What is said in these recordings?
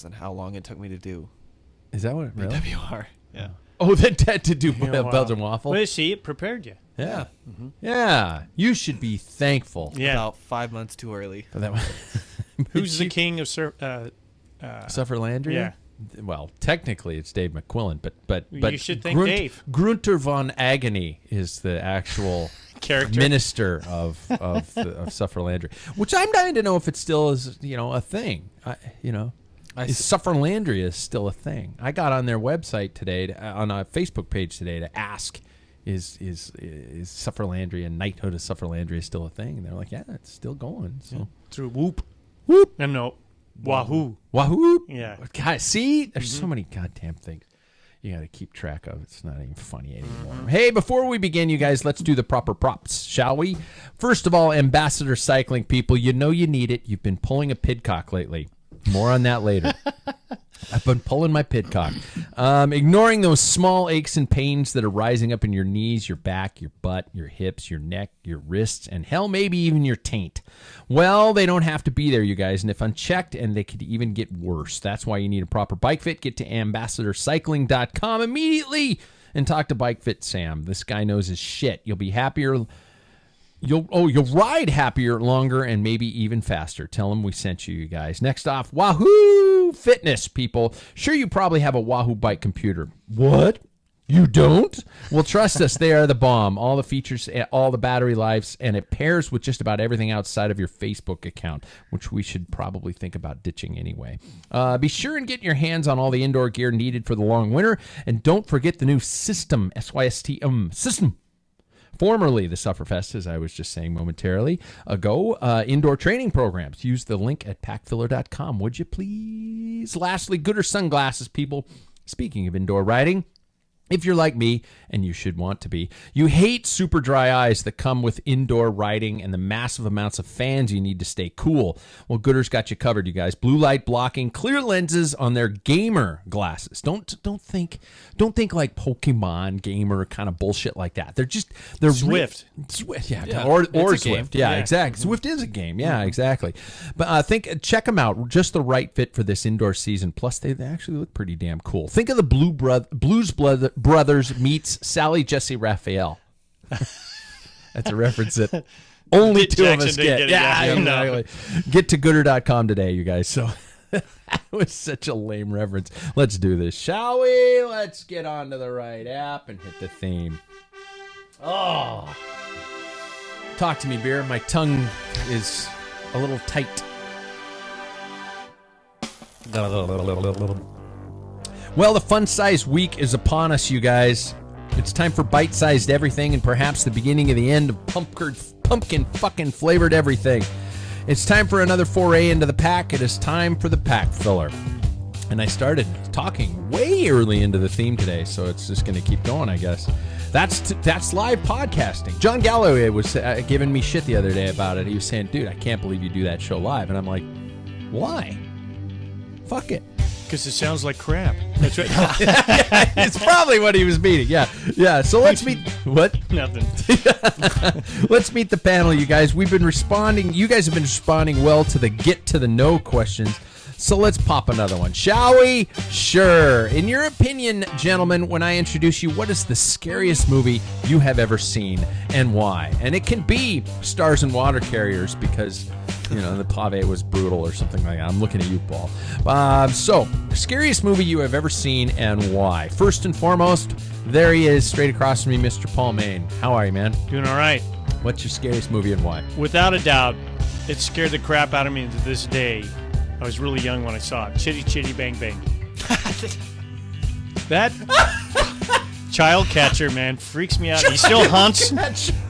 and how long it took me to do Is that what? Really? BWR. Yeah. Oh, that to do Yeah, Belgian waffle. Well, see, it prepared you. Yeah. Yeah. You should be thankful Yeah. About 5 months too early. for that one. Who's the king of Sufferlandria? Yeah. Well, technically it's Dave McQuillan, but You should thank Dave. Grunter von Agony is the actual character minister of Sufferlandria, which I'm dying to know if it still is, a thing. Is Sufferlandria still a thing? I got on their website today, on a Facebook page today, to ask, is Sufferlandria, Knighthood of Sufferlandria still a thing? And they're like, yeah, it's still going. So through Whoop. Whoop. And no, Wahoo. Wahoo! Yeah. God, see, there's so many goddamn things you got to keep track of. It's not even funny anymore. Hey, before we begin, you guys, let's do the proper props, shall we? First of all, Ambassador Cycling people, you know you need it. You've been pulling a pidcock lately. More on that later. I've been pulling my pidcock. Ignoring those small aches and pains that are rising up in your knees, your back, your butt, your hips, your neck, your wrists, and hell, maybe even your taint. Well, they don't have to be there, you guys, and if unchecked, and they could even get worse. That's why you need a proper bike fit. Get to ambassadorcycling.com immediately and talk to Bike Fit Sam. This guy knows his shit. You'll be happier. You'll ride happier, longer, and maybe even faster. Tell them we sent you guys. Next off, Wahoo Fitness, people. Sure, you probably have a Wahoo bike computer. What? You don't? Well, trust us, they are the bomb. All the features, all the battery lives, and it pairs with just about everything outside of your Facebook account, which we should probably think about ditching anyway. Be sure and get your hands on all the indoor gear needed for the long winter, and don't forget the new System, S-Y-S-T-M, System. Formerly the Sufferfest, as I was just saying momentarily ago, indoor training programs. Use the link at packfiller.com, would you please? Lastly, Gooder sunglasses, people. Speaking of indoor riding, if you're like me, and you should want to be, you hate super dry eyes that come with indoor riding and the massive amounts of fans you need to stay cool. Well, Gooder's got you covered, you guys. Blue light blocking, clear lenses on their gamer glasses. Don't think like Pokemon gamer kind of bullshit like that. They're Swift. Swift, yeah, Yeah, or it's a Swift, game. yeah, Yeah. exactly. Swift is a game, yeah, exactly. But check them out. Just the right fit for this indoor season. Plus, they actually look pretty damn cool. Think of the Blues Brothers meets Sally Jesse Raphael. That's a reference that only two of us get. Yeah, exactly. Get to gooder.com today, you guys. So that was such a lame reference. Let's do this, shall we? Let's get onto the right app and hit the theme. Oh. Talk to me, beer. My tongue is a little tight. Well, the fun-sized week is upon us, you guys. It's time for bite-sized everything and perhaps the beginning of the end of pumpkin fucking flavored everything. It's time for another foray into the pack. It is time for the Packfiller. And I started talking way early into the theme today, so it's just going to keep going, I guess. That's live podcasting. John Galloway was giving me shit the other day about it. He was saying, dude, I can't believe you do that show live. And I'm like, why? Fuck it. Because it sounds like crap. That's right. It's probably what he was meaning. Yeah. So let's meet. What? Nothing. Let's meet the panel, you guys. We've been responding. You guys have been responding well to the get to the know questions. So let's pop another one, shall we? Sure. In your opinion, gentlemen, when I introduce you, what is the scariest movie you have ever seen and why? And it can be Stars and Water Carriers because, the pave was brutal or something like that. I'm looking at you, Paul. So, scariest movie you have ever seen and why? First and foremost, there he is, straight across from me, Mr. Paul Main. How are you, man? Doing all right. What's your scariest movie and why? Without a doubt, it scared the crap out of me to this day. I was really young when I saw it. Chitty Chitty Bang Bang. That child catcher, man, freaks me out. He still haunts.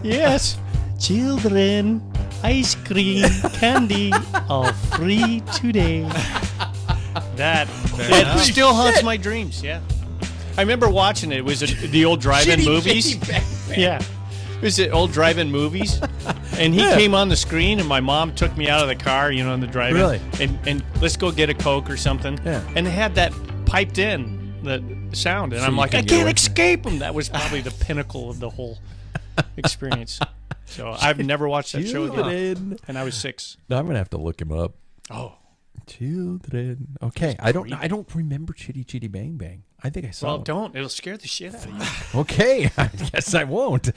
Yes. Children, ice cream, candy, all free today. That it still haunts my dreams, yeah. I remember watching it. It was the old drive-in movies. Yeah. It was the old drive-in movies. And he came on the screen, and my mom took me out of the car, in the drive-in. Really? And let's go get a Coke or something. Yeah. And they had that piped in, the sound. And So I'm you like, can I get can't away. escape him. That was probably the pinnacle of the whole experience. So I've never watched that show again. And I was 6. No, I'm going to have to look him up. Oh. Children. Okay, I don't remember Chitty Chitty Bang Bang. I think I saw Well, it. don't. It'll scare the shit out of you. Okay, I guess I won't.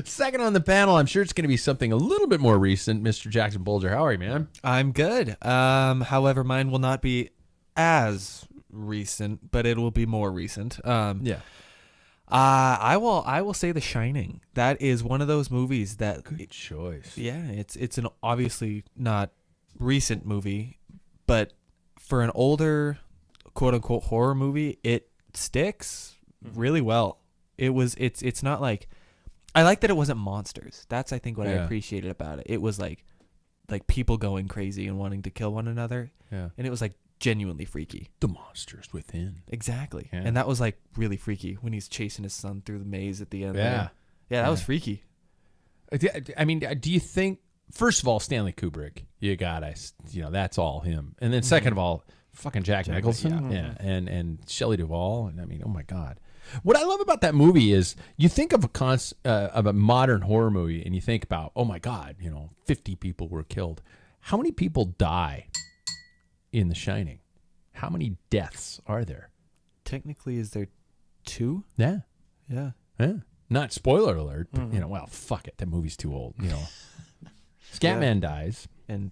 Second on the panel, I'm sure it's going to be something a little bit more recent. Mr. Jackson Bulger, how are you, man? I'm good. However, mine will not be as recent, but it will be more recent. Yeah. I will say The Shining. That is one of those movies that Good choice. yeah, it's an obviously not recent movie, but for an older quote unquote horror movie, it sticks really well. It's not like, I like that it wasn't monsters. That's I think what I appreciated about it. It was like people going crazy and wanting to kill one another. Yeah. And it was like genuinely freaky. The monsters within. Exactly. Yeah. And that was like really freaky when he's chasing his son through the maze at the end. Yeah. there. Yeah, that was freaky. I mean, do you think, first of all, Stanley Kubrick, you gotta, that's all him. And then second of all, fucking Jack Nicholson. Yeah. And Shelley Duvall. And I mean, oh my God. What I love about that movie is you think of a modern horror movie and you think about, oh my God, 50 people were killed. How many people die in The Shining? How many deaths are there? Technically, is there 2? Yeah. Yeah. Yeah. Not spoiler alert, but, well, fuck it. That movie's too old. Scatman dies. And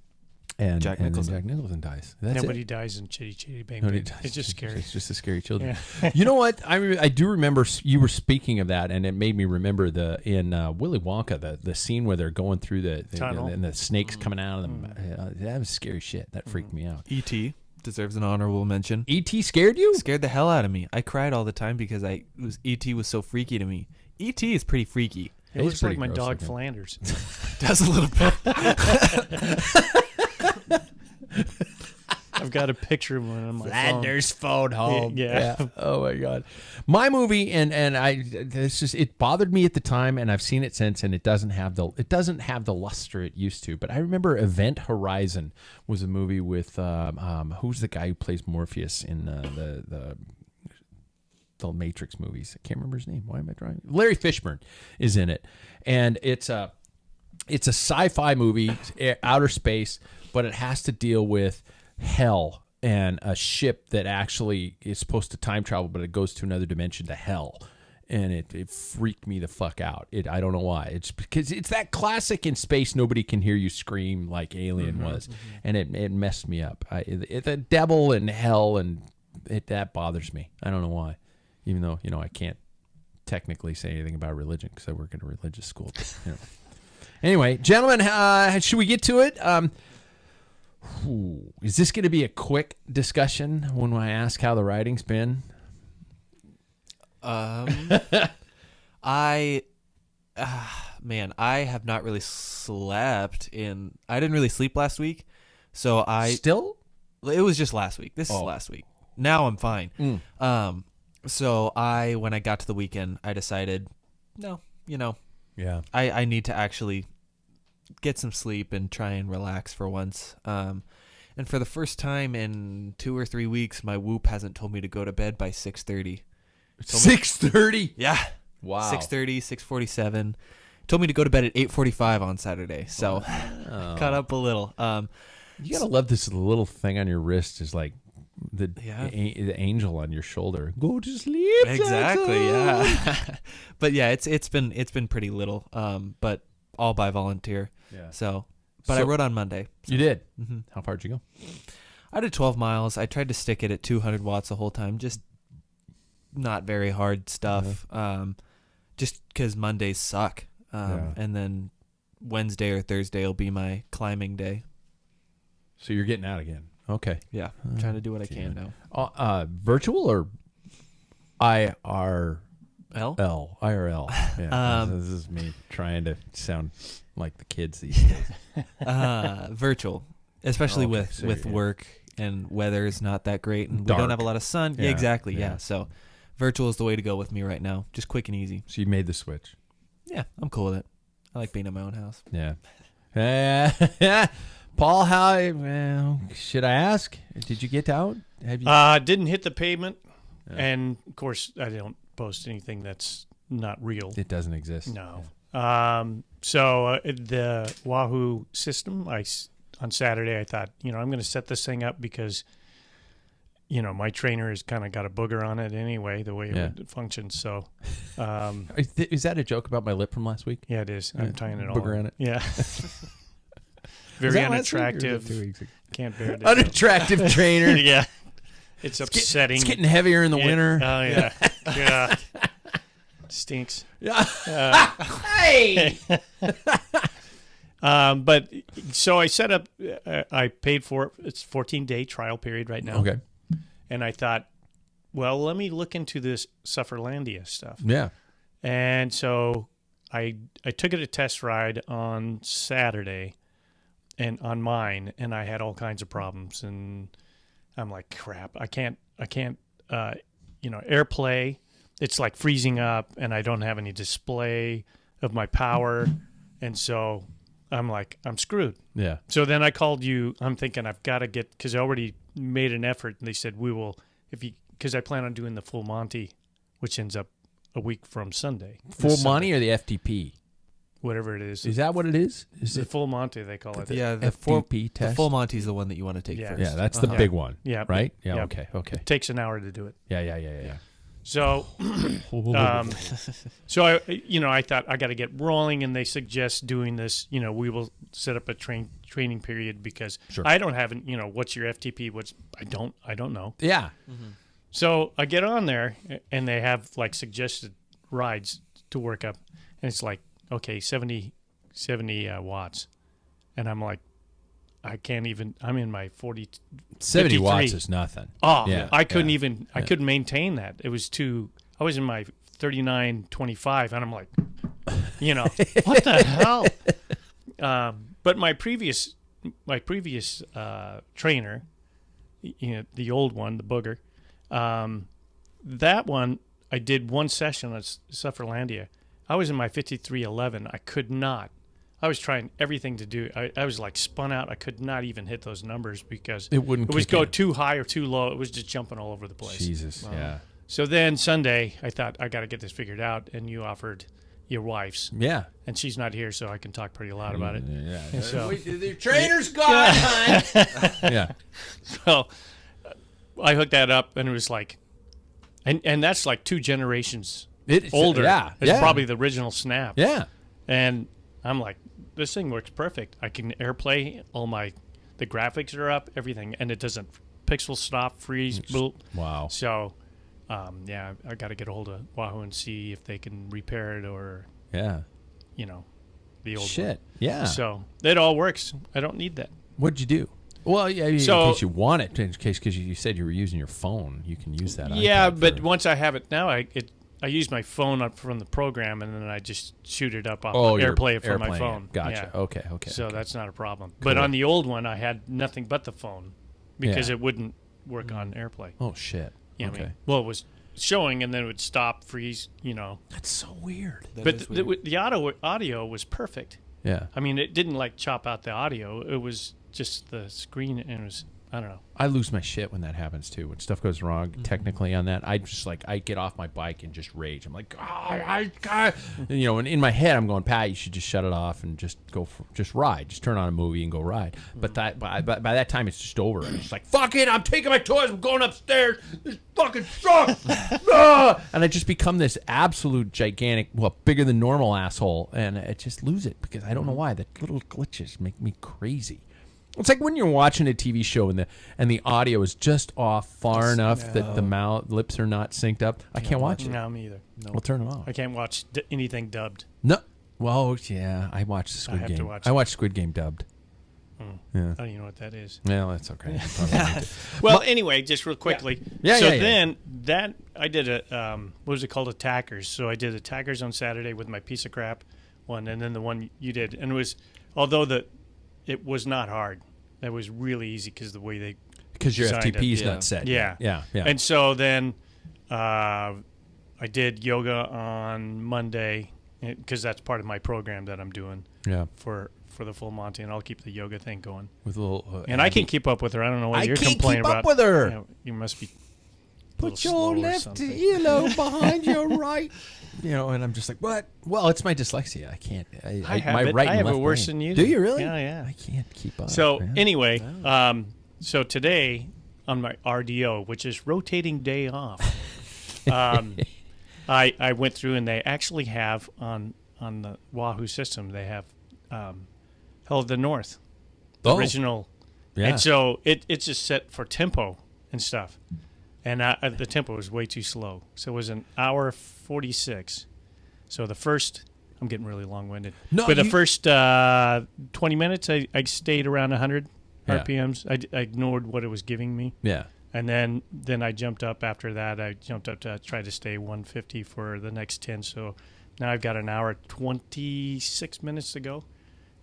And Jack then Nicholson. Jack Nicholson dies. That's Nobody it. dies in Chitty Chitty Bang Nobody Bang. dies. It's just scary. It's just the scary children. Yeah. You know what? I do remember you were speaking of that, and it made me remember in Willy Wonka the scene where they're going through the Tunnel. and the snakes coming out of them. That was scary shit. That freaked me out. E.T. deserves an honorable mention. E.T. scared you? Scared the hell out of me. I cried all the time because E.T. was so freaky to me. E.T. is pretty freaky. It He's looks like pretty my gross dog looking. Flanders. Does a little bit. I've got a picture of one on my phone. phone home. Yeah. Oh my God. My movie and it bothered me at the time, and I've seen it since, and it doesn't have the luster it used to. But I remember Event Horizon was a movie with who's the guy who plays Morpheus in the Matrix movies? I can't remember his name. Why am I drawing? Larry Fishburne is in it, and it's a sci-fi movie, outer space, but it has to deal with hell and a ship that actually is supposed to time travel, but it goes to another dimension, to hell. And it freaked me the fuck out. I don't know why. It's because it's that classic in space, nobody can hear you scream like Alien was. And it messed me up. The devil and hell, and that bothers me. I don't know why. Even though, I can't technically say anything about religion because I work in a religious school. But, Anyway, gentlemen, should we get to it? Is this going to be a quick discussion when I ask how the writing's been? I have not really slept I didn't really sleep last week. So Still? It was just last week. This is last week. Now I'm fine. So when I got to the weekend, I decided, no, Yeah. I need to actually get some sleep and try and relax for once. And for the first time in 2 or 3 weeks, my Whoop hasn't told me to go to bed by 6:30. 6:30? Yeah. Wow. 6:30, 6:47. Told me to go to bed at 8:45 on Saturday. So caught up a little. You gotta love this little thing on your wrist is like the angel on your shoulder. Go to sleep. Exactly. Jackson. Yeah. But yeah, it's been pretty little. But all by volunteer. Yeah. So I wrote on Monday. You did. Mm-hmm. How far did you go? I did 12 miles. I tried to stick it at 200 watts the whole time. Just not very hard stuff. Just because Mondays suck. And then Wednesday or Thursday will be my climbing day. So you're getting out again. Okay. Yeah. I'm trying to do what I can now. Virtual or IRL? IRL. Yeah. This is me trying to sound like the kids these days. Virtual. Especially with work, and weather is not that great, and we don't have a lot of sun. Yeah, exactly. Yeah. So virtual is the way to go with me right now. Just quick and easy. So you made the switch. Yeah, I'm cool with it. I like being in my own house. Yeah. Paul, should I ask? Did you get out? Have you? Didn't hit the pavement. Yeah. And, of course, I don't post anything that's not real. It doesn't exist. No. Yeah. So the Wahoo system, on Saturday, I thought, I'm going to set this thing up because, my trainer has kind of got a booger on it anyway, the way it functions. So, is that a joke about my lip from last week? yeah, it is. I'm tying it all booger on it. Yeah. Very unattractive. 2 weeks ago? Can't bear it. Unattractive trainer. Yeah. It's upsetting. It's getting heavier in the winter. Oh, yeah. Yeah. Stinks. Yeah. Hey! But so I set up, I paid for it. It's a 14-day trial period right now. Okay. And I thought, well, let me look into this Sufferlandia stuff. Yeah. And so I took it a test ride on Saturday and on mine, and I had all kinds of problems. And I'm like, crap, I can't, AirPlay, it's like freezing up, and I don't have any display of my power. And so I'm like, I'm screwed. Yeah. So then I called you. I'm thinking I've got to get, because I already made an effort, and they said, we will, because I plan on doing the full Monty, which ends up a week from Sunday. Full Monty or the FTP? Whatever it is. Is that what it is? Is the it full Monty, they call it. Yeah, the FTP test? The full Monty is the one that you want to take Yeah. first. Yeah, that's the big one. Yeah. Right? Yeah, Yeah. okay. It takes an hour to do it. Yeah. So, so I thought I got to get rolling, and they suggest doing this. We will set up a training period because I don't have, what's your FTP? I don't know. Yeah. Mm-hmm. So I get on there, and they have like suggested rides to work up, and it's like, okay, 70 watts, and I'm like, I can't even. I'm in my 40. 70 53. watts is nothing. Oh, Yeah, I couldn't even. I couldn't maintain that. It was too. I was in my 39.25, and I'm like, what the hell? But my previous trainer, the old one, the booger, that one I did one session at Sufferlandia. I was in my 53.11. I could not. I was trying everything to do. I was like spun out. I could not even hit those numbers because it wouldn't. It was go too high or too low. It was just jumping all over the place. Jesus. Yeah. So then Sunday, I thought I got to get this figured out, and you offered your wife's. Yeah. And she's not here, so I can talk pretty loud about it. Yeah. And so, the trainer's gone. Yeah. So I hooked that up, and it was like, and that's like 2 generations older. Yeah. It's probably the original Snap. Yeah. And I'm like, this thing works perfect. I can AirPlay the graphics are up, everything, and it doesn't pixel stop, freeze, boop. Wow. So, I got to get a hold of Wahoo and see if they can repair it or, Yeah. the old Shit. one. Yeah. So it all works. I don't need that. What'd you do? Well, yeah, in So- case you want it, because you said you were using your phone, you can use that. Yeah, iPad but for- once I have it now, I use my phone up from the program, and then I just shoot it up off your AirPlay from my AirPlay. phone. Gotcha. Yeah. Okay. So okay. that's not a problem. Cool. But on the old one, I had nothing but the phone because Yeah. it wouldn't work on AirPlay. Oh shit. You know okay. what I mean? Well, it was showing, and then it would stop, freeze. That's so weird. But the audio was perfect. Yeah. I mean, it didn't like chop out the audio. It was just the screen, and it was, I don't know. I lose my shit when that happens too. When stuff goes wrong technically on that, I get off my bike and just rage. I'm like, and in my head I'm going, Pat, you should just shut it off and just just ride. Just turn on a movie and go ride. But by that time it's just over. I'm just like, fuck it, I'm taking my toys, I'm going upstairs. This fucking sucks. And I just become this absolute gigantic, bigger than normal asshole, and I just lose it because I don't know why. The little glitches make me crazy. It's like when you're watching a TV show and the audio is just off far enough that the lips are not synced up. I can't watch it. No, me either. No. I'll turn them off. I can't watch anything dubbed. No. Well, yeah, I watched Squid Game. I watched Squid Game dubbed. Yeah. I don't even know what that is. Well, that's okay. Well, anyway, just real quickly. Yeah. So Yeah. then that I did what was it called? Attackers. So I did Attackers on Saturday with my piece of crap one, and then the one you did, and it was it was not hard. That was really easy because the way they because your designed FTP is it. not set. Yeah. Yeah. And so then I did yoga on Monday because that's part of my program that I'm doing yeah. for the full Monty, and I'll keep the yoga thing going. With a little. And I can keep up with her. I don't know what I you're can't complaining keep about. up with her. You must be little Put your slow or left something. earlobe behind your right. And I'm just like, what? Well, it's my dyslexia. I can't. I have my it. right I and have it left worse brain. than you Do do. you really? Yeah. I can't keep up. So man. anyway, so today on my RDO, which is rotating day off, I went through and they actually have on the Wahoo system they have Hell of the North, the original, and so it's just set for tempo and stuff, and the tempo was way too slow, so it was an hour 46. So the first, I'm getting really long-winded, but the first 20 minutes I stayed around 100 RPMs. I ignored what it was giving me. Yeah. And then I jumped up after that. I jumped up to try to stay 150 for the next 10. So now I've got an hour 26 minutes to go.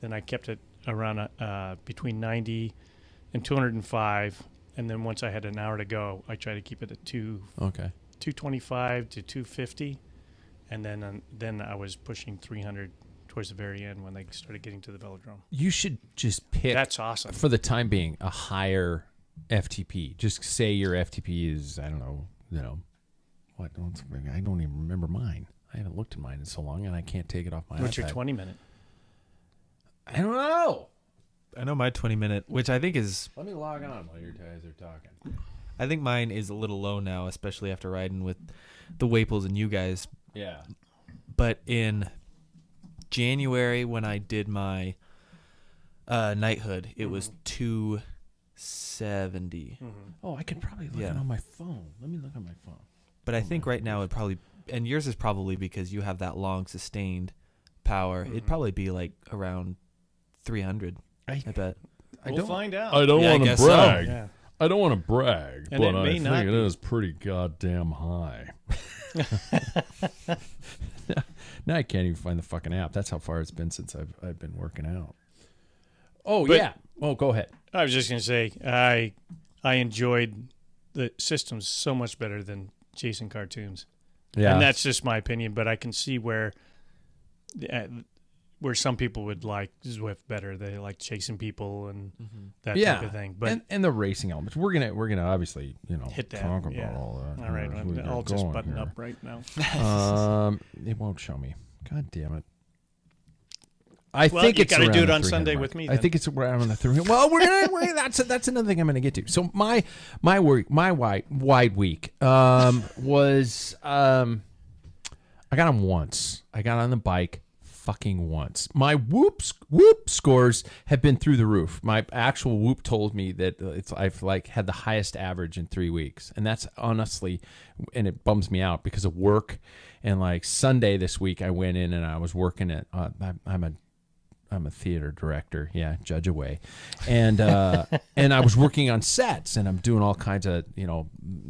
Then I kept it around between 90 and 205. And then once I had an hour to go, I try to keep it at 225 to 250. And then I was pushing 300 towards the very end when they started getting to the velodrome. You should just pick. That's awesome. For the time being, a higher FTP. Just say your FTP is, I don't know, what? I don't even remember mine. I haven't looked at mine in so long, and I can't take it off my What's iPad. your 20 minute? I don't know. I know my 20-minute, which I think is. Let me log on while you guys are talking. I think mine is a little low now, especially after riding with the Waples and you guys. Yeah. But in January, when I did my knighthood, it was 270. Oh, I could probably look it on my phone. Let me look on my phone. But I think right now it probably, and yours is probably because you have that long sustained power. It'd probably be like around 300. I bet. We'll find out. I don't Yeah, I want to guess so. brag. Yeah. I don't want to brag, And but it I may think not it be. is pretty goddamn high. Now I can't even find the fucking app. That's how far it's been since I've been working out. Oh, But- yeah. Oh, go ahead. I was just going to say, I enjoyed the systems so much better than chasing cartoons. Yeah. And that's just my opinion, but I can see where some people would like Zwift better. They like chasing people and that type of thing. But and the racing elements. We're gonna obviously hit that. talk about Yeah. all that. All right, as we get I'll just going button here. up right now. It won't show me. God damn it. Well, think you it's gotta around do it the on 300 Sunday mark. with me, I then. think it's around the 300. Well, that's another thing I'm going to get to. So my wide week was I got on once. I got on the bike fucking once. My whoop scores have been through the roof. My actual whoop told me that I've had the highest average in 3 weeks, and that's honestly, and it bums me out because of work. And like Sunday this week, I went in and I was working at. I'm a theater director, judge away, and and I was working on sets, and I'm doing all kinds of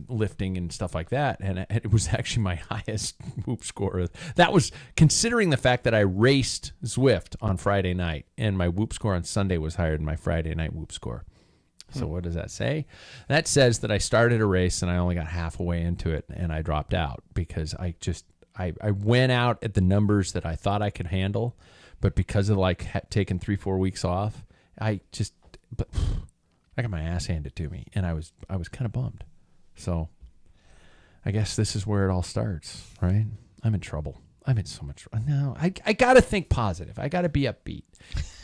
lifting and stuff like that, and it was actually my highest whoop score. That was considering the fact that I raced Zwift on Friday night, and my whoop score on Sunday was higher than my Friday night whoop score. So what does that say? That says that I started a race and I only got half a way into it, and I dropped out because I went out at the numbers that I thought I could handle. But because of taking 3-4 weeks off, I got my ass handed to me, and I was kind of bummed. So I guess this is where it all starts, right? I'm in trouble. I'm in so much trouble. No, I got to think positive. I got to be upbeat.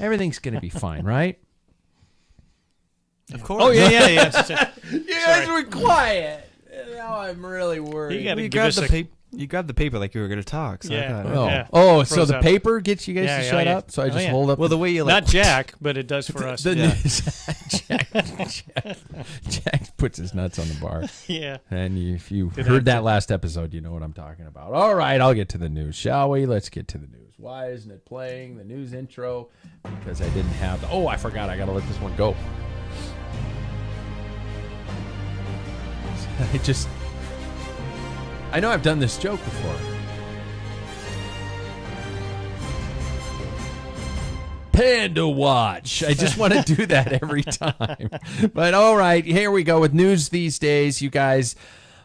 Everything's going to be fine, right? Of course. Oh, yeah. You guys were quiet. Now I'm really worried. You got to You give grabbed us you grabbed the paper like you were going to talk. So I Yeah. thought, Yeah. So Froze the up. paper gets you guys Yeah, to yeah, shut yeah. up. So I Oh, just yeah. hold up. well, the way you Not Jack, but it does for us. the Yeah. news. Jack puts his nuts on the bar. Yeah. And if you Did heard I- that last episode, you know what I'm talking about. All right, I'll get to the news, shall we? Let's get to the news. Why isn't it playing the news intro? Because I didn't have I forgot. I got to let this one go. I know I've done this joke before. Panda Watch. I just want to do that every time. But all right, here we go with news these days, you guys.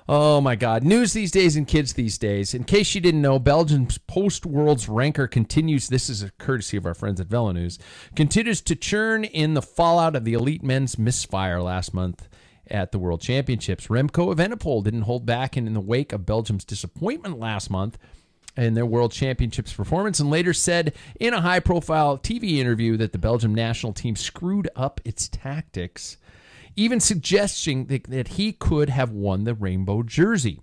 Oh my God. News these days and kids these days. In case you didn't know, Belgium's post-Worlds ranker continues, this is a courtesy of our friends at VeloNews, continues to churn in the fallout of the elite men's misfire last month at the World Championships. Remco Evenepoel didn't hold back in the wake of Belgium's disappointment last month in their World Championships performance, and later said in a high-profile TV interview that the Belgium national team screwed up its tactics, even suggesting that he could have won the rainbow jersey.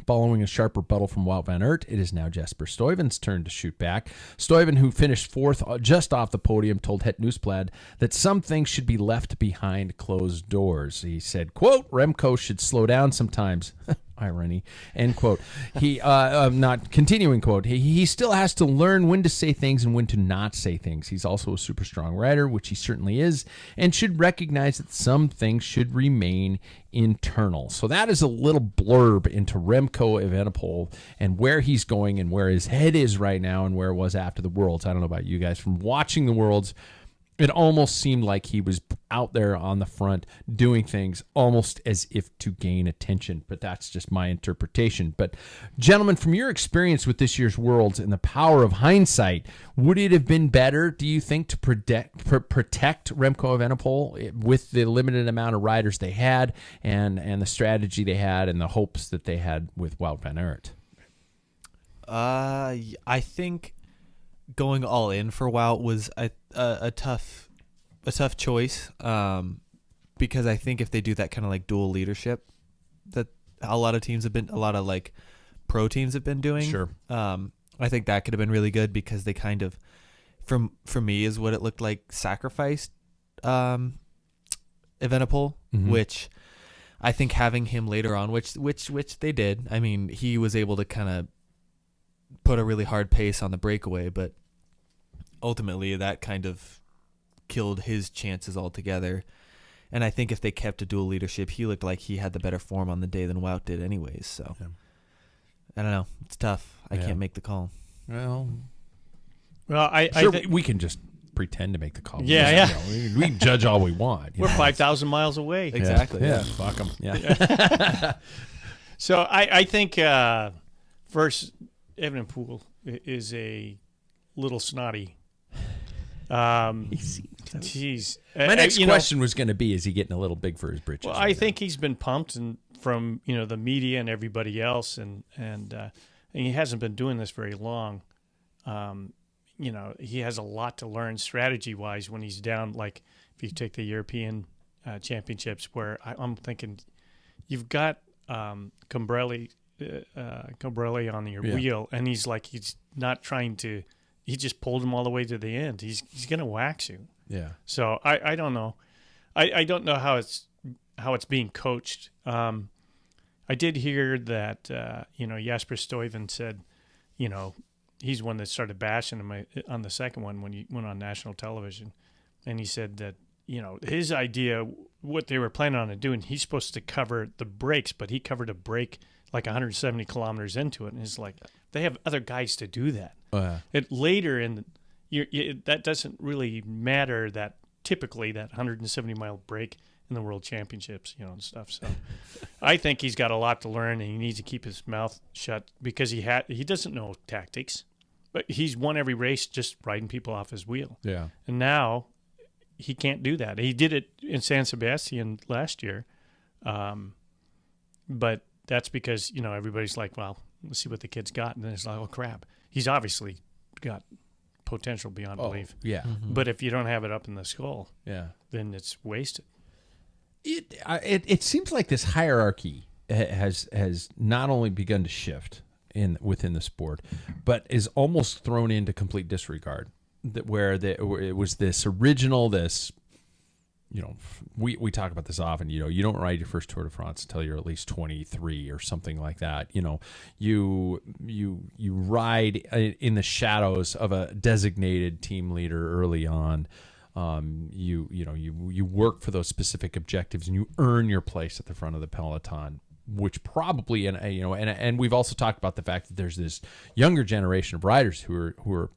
Following a sharp rebuttal from Wout van Aert, it is now Jesper Stuyven's turn to shoot back. Stuyven, who finished fourth just off the podium, told Het Nieuwsblad that some things should be left behind closed doors. He said, quote, Remco should slow down sometimes. Irony, end quote. Not continuing quote. He still has to learn when to say things and when to not say things. He's also a super strong rider, which he certainly is, and should recognize that some things should remain internal. So that is a little blurb into Remco Evenepoel and where he's going and where his head is right now and where it was after the Worlds. I don't know about you guys. From watching the Worlds, it almost seemed like he was out there on the front doing things almost as if to gain attention, but that's just my interpretation. But gentlemen, from your experience with this year's Worlds and the power of hindsight, would it have been better, do you think, to protect Remco Evenepoel with the limited amount of riders they had and the strategy they had and the hopes that they had with Wout van Aert? I think going all in for Wout was a tough choice, because I think if they do that kind of like dual leadership that a lot of like pro teams have been doing, sure. I think that could have been really good, because they kind of, for me, is what it looked like, sacrificed Evenepoel, which I think having him later on, which they did. I mean, he was able to kind of put a really hard pace on the breakaway, but ultimately that kind of killed his chances altogether. And I think if they kept a dual leadership, he looked like he had the better form on the day than Wout did anyways. So I don't know. It's tough. I can't make the call. Well, we can just pretend to make the call. Yeah. We can judge all we want. We're 5,000 miles away. Exactly. Yeah. Fuck them. Yeah. So I think first, Evenepoel is a little snotty. Jeez. My next question was going to be: is he getting a little big for his britches? Well, I think he's been pumped from the media and everybody else, and he hasn't been doing this very long. He has a lot to learn strategy wise when he's down. Like if you take the European Championships, where I'm thinking you've got Cambrelli on your wheel, and he's not trying to. He just pulled him all the way to the end. He's going to wax you. Yeah. So I don't know. I don't know how it's being coached. I did hear that Jesper Stuyven said, he's one that started bashing him on the second one when he went on national television, and he said that his idea, what they were planning on doing, he's supposed to cover the brakes, but he covered a brake like 170 kilometers into it, and it's like they have other guys to do that. It later in that doesn't really matter. That typically that 170 mile break in the World Championships, and stuff. So I think he's got a lot to learn, and he needs to keep his mouth shut because he doesn't know tactics, but he's won every race just riding people off his wheel. Yeah, and now he can't do that. He did it in San Sebastian last year, but that's because everybody's like, well, let's see what the kid's got, and then it's like, oh crap, he's obviously got potential beyond belief. Yeah, but if you don't have it up in the skull, then it's wasted. It seems like this hierarchy has not only begun to shift within the sport, but is almost thrown into complete disregard. Where it was this original, we talk about this often. You don't ride your first Tour de France until you're at least 23 or something like that. You ride in the shadows of a designated team leader early on. You work for those specific objectives and you earn your place at the front of the peloton, which probably and we've also talked about the fact that there's this younger generation of riders who are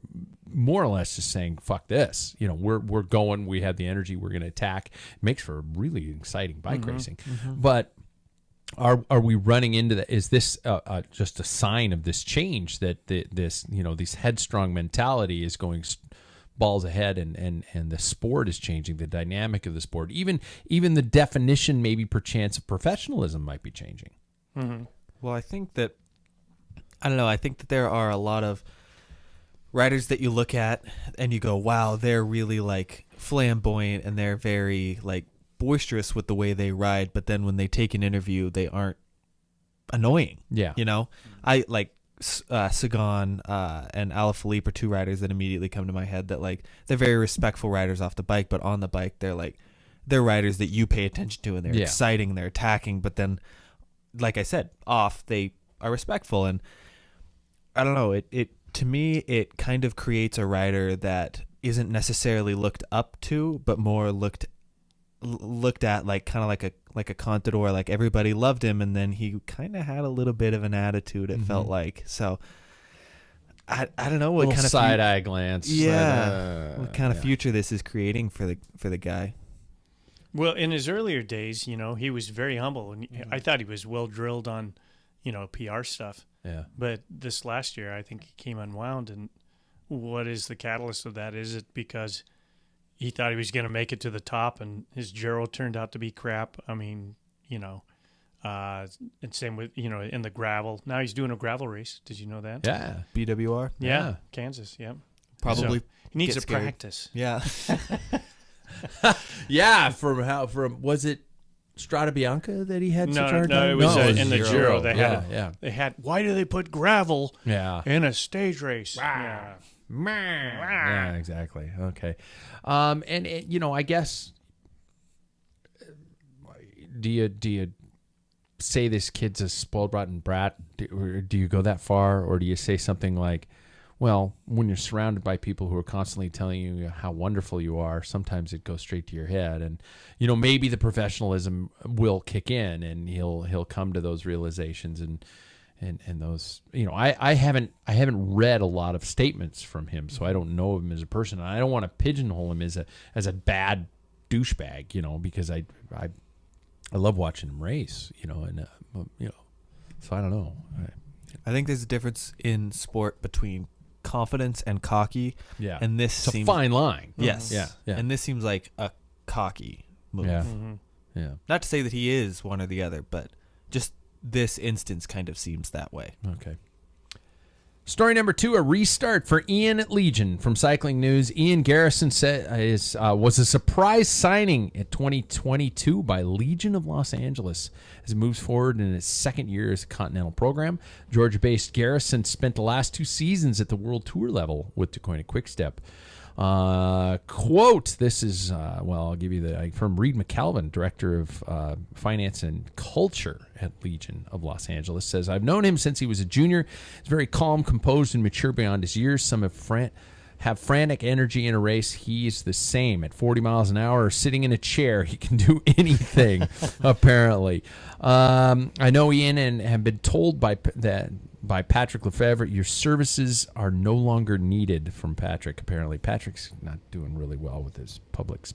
more or less just saying fuck this. We're going, we have the energy, we're going to attack. It makes for really exciting bike racing. But are we running into that? Is this just a sign of this change that this headstrong mentality is going balls ahead, and the sport is changing, the dynamic of the sport, even the definition, maybe perchance, of professionalism might be changing. Mm-hmm. Well, I think that there are a lot of writers that you look at and you go, wow, they're really like flamboyant and they're very like boisterous with the way they ride, but then when they take an interview, they aren't annoying. Yeah. You know, I like Sagan and Alaphilippe are two riders that immediately come to my head that like they're very respectful riders off the bike, but on the bike they're riders that you pay attention to and they're exciting, they're attacking, but then like I said, off they are respectful. And I don't know, it to me it kind of creates a rider that isn't necessarily looked up to, but more looked at like kind of like a Contador. Like everybody loved him, and then he kind of had a little bit of an attitude. It felt like. So I don't know what kind of side eye glance. What kind of future this is creating for the guy. Well, in his earlier days, you know, he was very humble, and I thought he was well drilled on, you know, PR stuff. Yeah. But this last year, I think he came unwound. And what is the catalyst of that? Is it because he thought he was going to make it to the top and his Giro turned out to be crap? I mean, you know, and same with, you know, in the gravel. Now he's doing a gravel race. Did you know that? Yeah. BWR? Yeah. Kansas, yeah. Probably. So he needs get to scared. practice. Yeah. Yeah, from was it Strada Bianca that he had such a hard time? It was in the Giro. Giro. They Yeah. had. Why do they put gravel Yeah. in a stage race? Yeah. Yeah, exactly. Okay. And you know, I guess, do you say this kid's a spoiled rotten brat? Or do you go that far, or do you say something like, well, when you're surrounded by people who are constantly telling you how wonderful you are, sometimes it goes straight to your head, and you know, maybe the professionalism will kick in, and he'll come to those realizations, and those, you know, I haven't read a lot of statements from him, so I don't know him as a person, and I don't want to pigeonhole him as a bad douchebag, you know, because I love watching him race, you know, and you know, so I don't know. I think there's a difference in sport between confidence and cocky. Yeah, and this it's a fine line. Yes. Yeah. And this seems like a cocky move. Yeah. Mm-hmm. Yeah. Not to say that he is one or the other, but just this instance kind of seems that way. Okay. Story number 2, a restart for Ian at Legion from Cycling News. Ian Garrison was a surprise signing at 2022 by Legion of Los Angeles as it moves forward in its second year as a Continental program. Georgia-based Garrison spent the last 2 seasons at the World Tour level with Deceuninck Quick-Step. Quote, this is, I'll give you from Reed McCalvin, Director of Finance and Culture at Legion of Los Angeles, says, I've known him since he was a junior. He's very calm, composed, and mature beyond his years. Some have frantic energy in a race. He's the same. At 40 miles an hour or sitting in a chair, he can do anything, apparently. I know Ian and have been told by Patrick Lefevre, your services are no longer needed from Patrick. Apparently, Patrick's not doing really well with his public's,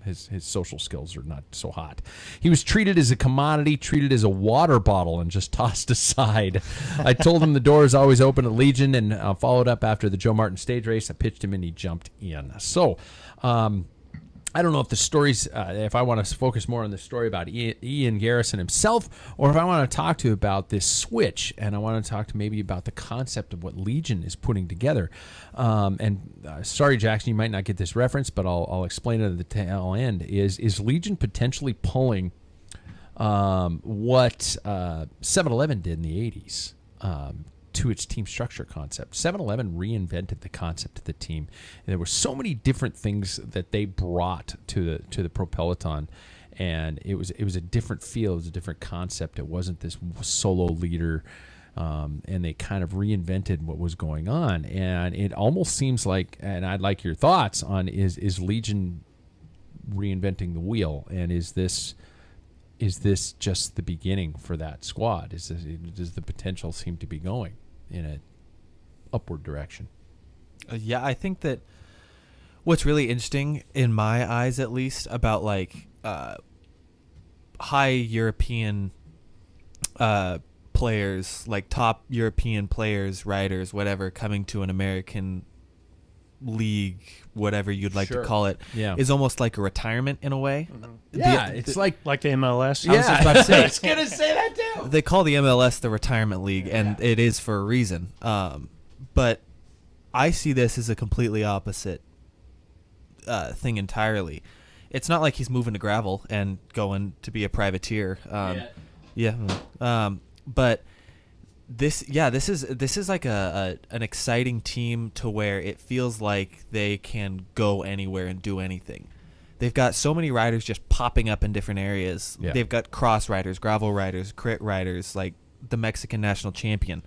his social skills are not so hot. He was treated as a commodity, treated as a water bottle, and just tossed aside. I told him the door is always open at Legion, and followed up after the Joe Martin stage race. I pitched him, and he jumped in. So, I don't know if the stories, if I want to focus more on the story about Ian Garrison himself, or if I want to talk to you about this switch, and I want to talk to maybe about the concept of what Legion is putting together. Sorry, Jackson, you might not get this reference, but I'll explain it at the tail end. Is Legion potentially pulling what 7-Eleven did in the 80s? To its team structure concept. 7-Eleven reinvented the concept of the team. And there were so many different things that they brought to the Pro Peloton, and it was a different feel. It was a different concept. It wasn't this solo leader, and they kind of reinvented what was going on. And it almost seems like, and I'd like your thoughts on, is Legion reinventing the wheel, and is this just the beginning for that squad? Does the potential seem to be going in an upward direction? Yeah, I think that what's really interesting, in my eyes at least, about like high European players, like top European players, riders, whatever, coming to an American league, whatever you'd like Sure. to call it, Yeah. is almost like a retirement in a way. Yeah, it's like Like the MLS. I was just about to say, I was gonna say that too. they call the MLS the retirement league, and it is for a reason. But I see this as a completely opposite thing entirely. It's not like he's moving to gravel and going to be a privateer. But this is like an exciting team to where it feels like they can go anywhere and do anything. They've got so many riders just popping up in different areas. Yeah. They've got cross riders, gravel riders, crit riders, like the Mexican national champion.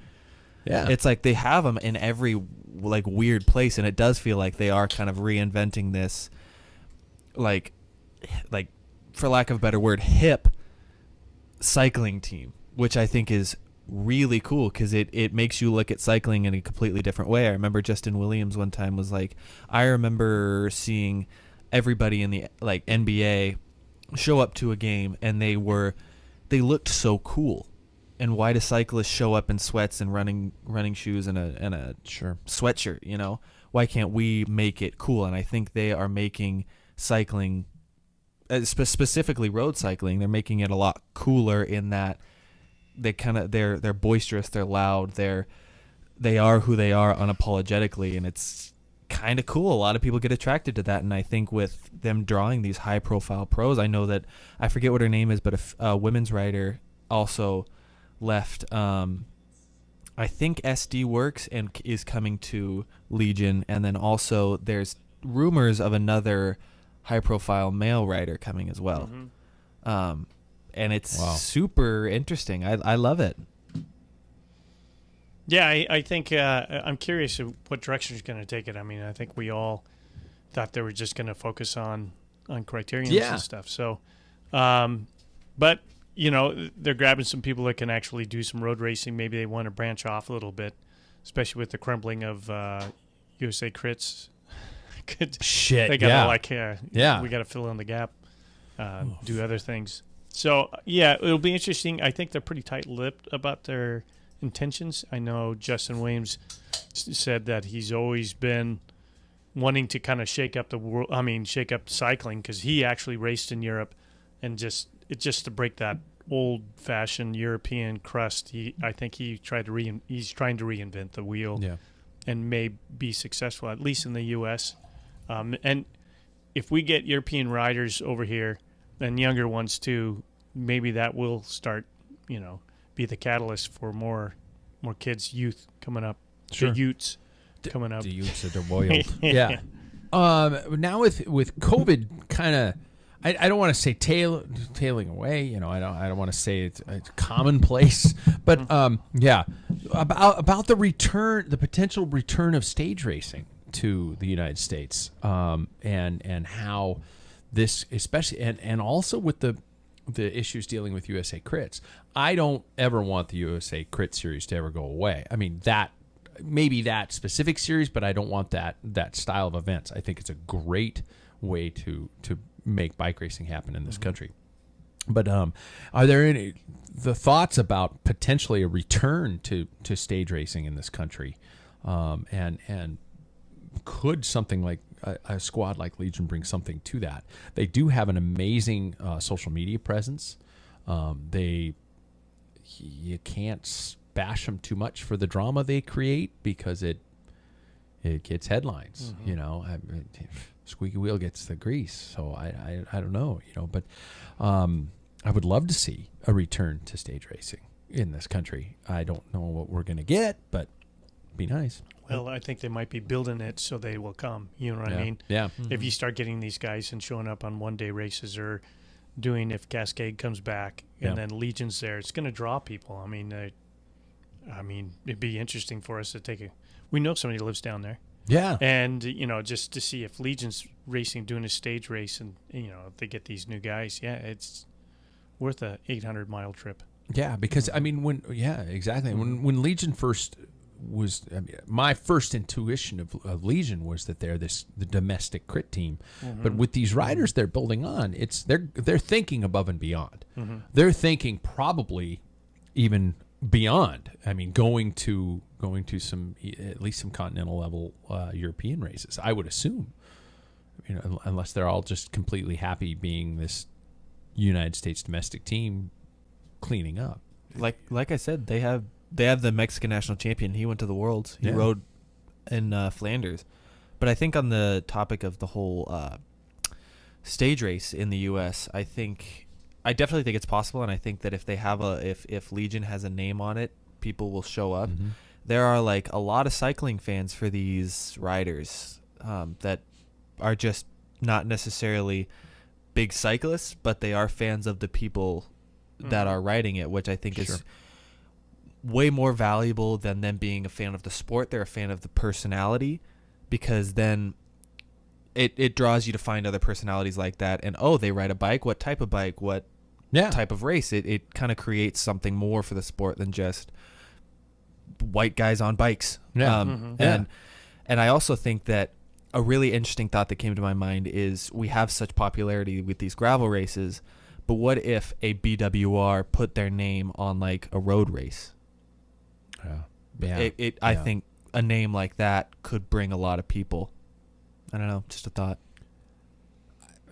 Yeah. It's like they have them in every like weird place, and it does feel like they are kind of reinventing this, like for lack of a better word, hip cycling team, which I think is really cool because it makes you look at cycling in a completely different way. I remember Justin Williams one time was like, I remember seeing everybody in the like NBA show up to a game and they looked so cool. And why do cyclists show up in sweats and running shoes and a Sure. sweatshirt? You know, why can't we make it cool? And I think they are making cycling, specifically road cycling, they're making it a lot cooler in that they're boisterous, they're loud, they are who they are unapologetically, and it's kind of cool. A lot of people get attracted to that, and I think with them drawing these high profile pros, I know that I forget what her name is, but a women's rider also left. I think SD Works and is coming to Legion, and then also there's rumors of another high profile male rider coming as well. And it's super interesting. I love it. Yeah, I think I'm curious of what direction he's going to take it. I mean, I think we all thought they were just going to focus on criterions and stuff. So, but you know, they're grabbing some people that can actually do some road racing. Maybe they want to branch off a little bit, especially with the crumbling of USA Crits. Shit. They got yeah. we got to fill in the gap, do other things. So yeah, it'll be interesting. I think they're pretty tight-lipped about their intentions. I know Justin Williams said that he's always been wanting to kind of shake up the world. I mean, shake up cycling because he actually raced in Europe, and just to break that old-fashioned European crust. I think he's trying to reinvent the wheel, and may be successful at least in the U.S. And if we get European riders over here and younger ones too, maybe that will start, be the catalyst for more kids, youth coming up. Sure. The Utes coming up. The Utes are the wild. Yeah. Now with COVID kind of, I don't want to say tailing away, I don't want to say it's commonplace, but about the potential return of stage racing to the United States, and how this, especially and also with the issues dealing with USA Crits. I don't ever want the USA Crit series to ever go away. I mean, maybe that specific series, but I don't want that style of events. I think it's a great way to make bike racing happen in this country. But are there any thoughts about potentially a return to stage racing in this country, and could something like a squad like Legion bring something to that? They do have an amazing social media presence. You can't bash them too much for the drama they create because it gets headlines. Squeaky wheel gets the grease. So I don't know. But I would love to see a return to stage racing in this country. I don't know what we're gonna get, but it'd be nice. Well, I think they might be building it so they will come. You know what I mean? Yeah. If you start getting these guys and showing up on one-day races or doing if Cascade comes back and then Legion's there, it's going to draw people. I mean, it'd be interesting for us to take we know somebody lives down there. Yeah. And, just to see if Legion's racing, doing a stage race and, if they get these new guys, it's worth a 800-mile trip. Yeah, because, exactly. When Legion first was, my first intuition of Legion was that they're the domestic crit team, but with these riders they're building on, they're thinking above and beyond. They're thinking probably even beyond. I mean, going to some, at least some continental level European races, I would assume. You know, unless they're all just completely happy being this United States domestic team cleaning up. Like I said, they have the Mexican national champion. He went to the Worlds. He rode in Flanders. But I think on the topic of the whole stage race in the U.S., I definitely think it's possible, and I think that if they have if Legion has a name on it, people will show up. Mm-hmm. There are like a lot of cycling fans for these riders that are just not necessarily big cyclists, but they are fans of the people that are riding it, which I think is way more valuable than them being a fan of the sport. They're a fan of the personality, because then it draws you to find other personalities like that. And, they ride a bike. What type of bike? What type of race? It kind of creates something more for the sport than just white guys on bikes. Yeah. And I also think that a really interesting thought that came to my mind is we have such popularity with these gravel races, but what if a BWR put their name on like a road race? I think a name like that could bring a lot of people. I don't know, just a thought.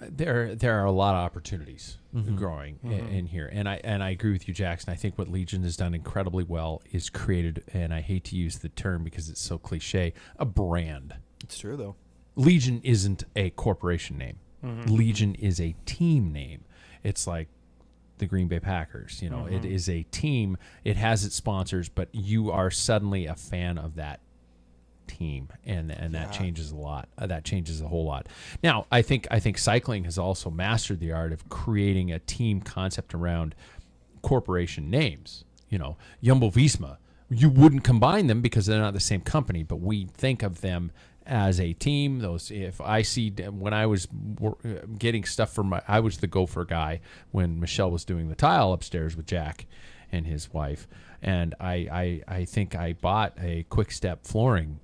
There are a lot of opportunities growing in here, and I agree with you, Jackson. I think what Legion has done incredibly well is created, and I hate to use the term because it's so cliche, a brand. It's true though. Legion isn't a corporation name. Legion is a team name. It's like the Green Bay Packers. You know, it is a team. It has its sponsors, but you are suddenly a fan of that team, and that changes a lot. That changes a whole lot. Now, I think cycling has also mastered the art of creating a team concept around corporation names. You know, Jumbo-Visma. You wouldn't combine them because they're not the same company, but we think of them as a team. If I see, when I was getting stuff for I was the gopher guy when Michelle was doing the tile upstairs with Jack and his wife, and I think I bought a Quick Step flooring.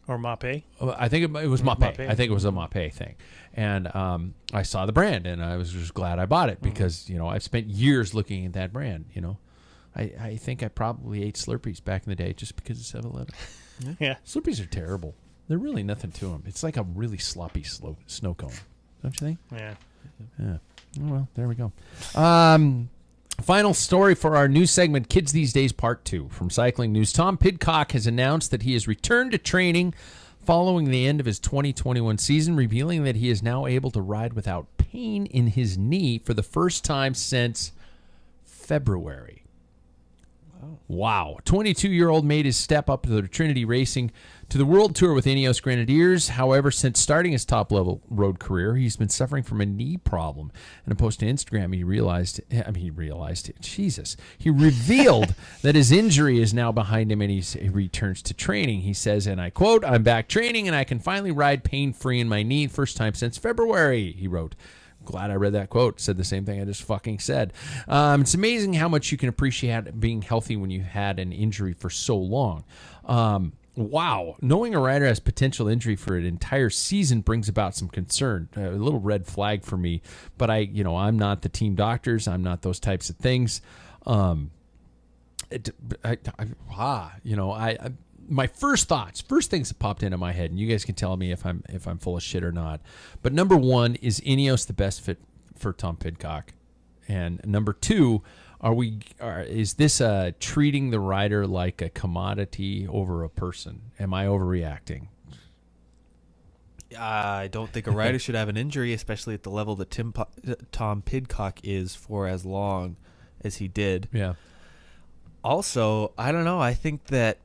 Or Mape? I think it was Mape. I think it was a Mape thing. And I saw the brand, and I was just glad I bought it because, you know, I've spent years looking at that brand, you know. I think I probably ate Slurpees back in the day just because of 7-Eleven. Yeah. Slurpees are terrible. They're really nothing to them. It's like a really sloppy snow cone. Don't you think? Yeah. Yeah. Oh, well, there we go. Final story for our new segment, Kids These Days Part 2 from Cycling News. Tom Pidcock has announced that he has returned to training following the end of his 2021 season, revealing that he is now able to ride without pain in his knee for the first time since February. Wow. 22-year-old made his step up to the Trinity Racing to the World Tour with Ineos Grenadiers. However, since starting his top-level road career, he's been suffering from a knee problem. In a post to Instagram, he revealed that his injury is now behind him and he returns to training. He says, and I quote, "I'm back training and I can finally ride pain-free in my knee, first time since February," he wrote. Glad I read that quote. Said the same thing I just fucking said. It's amazing how much you can appreciate being healthy when you had an injury for so long. Wow. Knowing a rider has potential injury for an entire season brings about some concern. A little red flag for me. But I'm not the team doctors. I'm not those types of things. My first things that popped into my head, and you guys can tell me if I'm full of shit or not. But number one, is Ineos the best fit for Tom Pidcock? And number two, is this treating the rider like a commodity over a person? Am I overreacting? I don't think a rider should have an injury, especially at the level that Tom Pidcock is for as long as he did. Yeah. Also, I don't know. I think that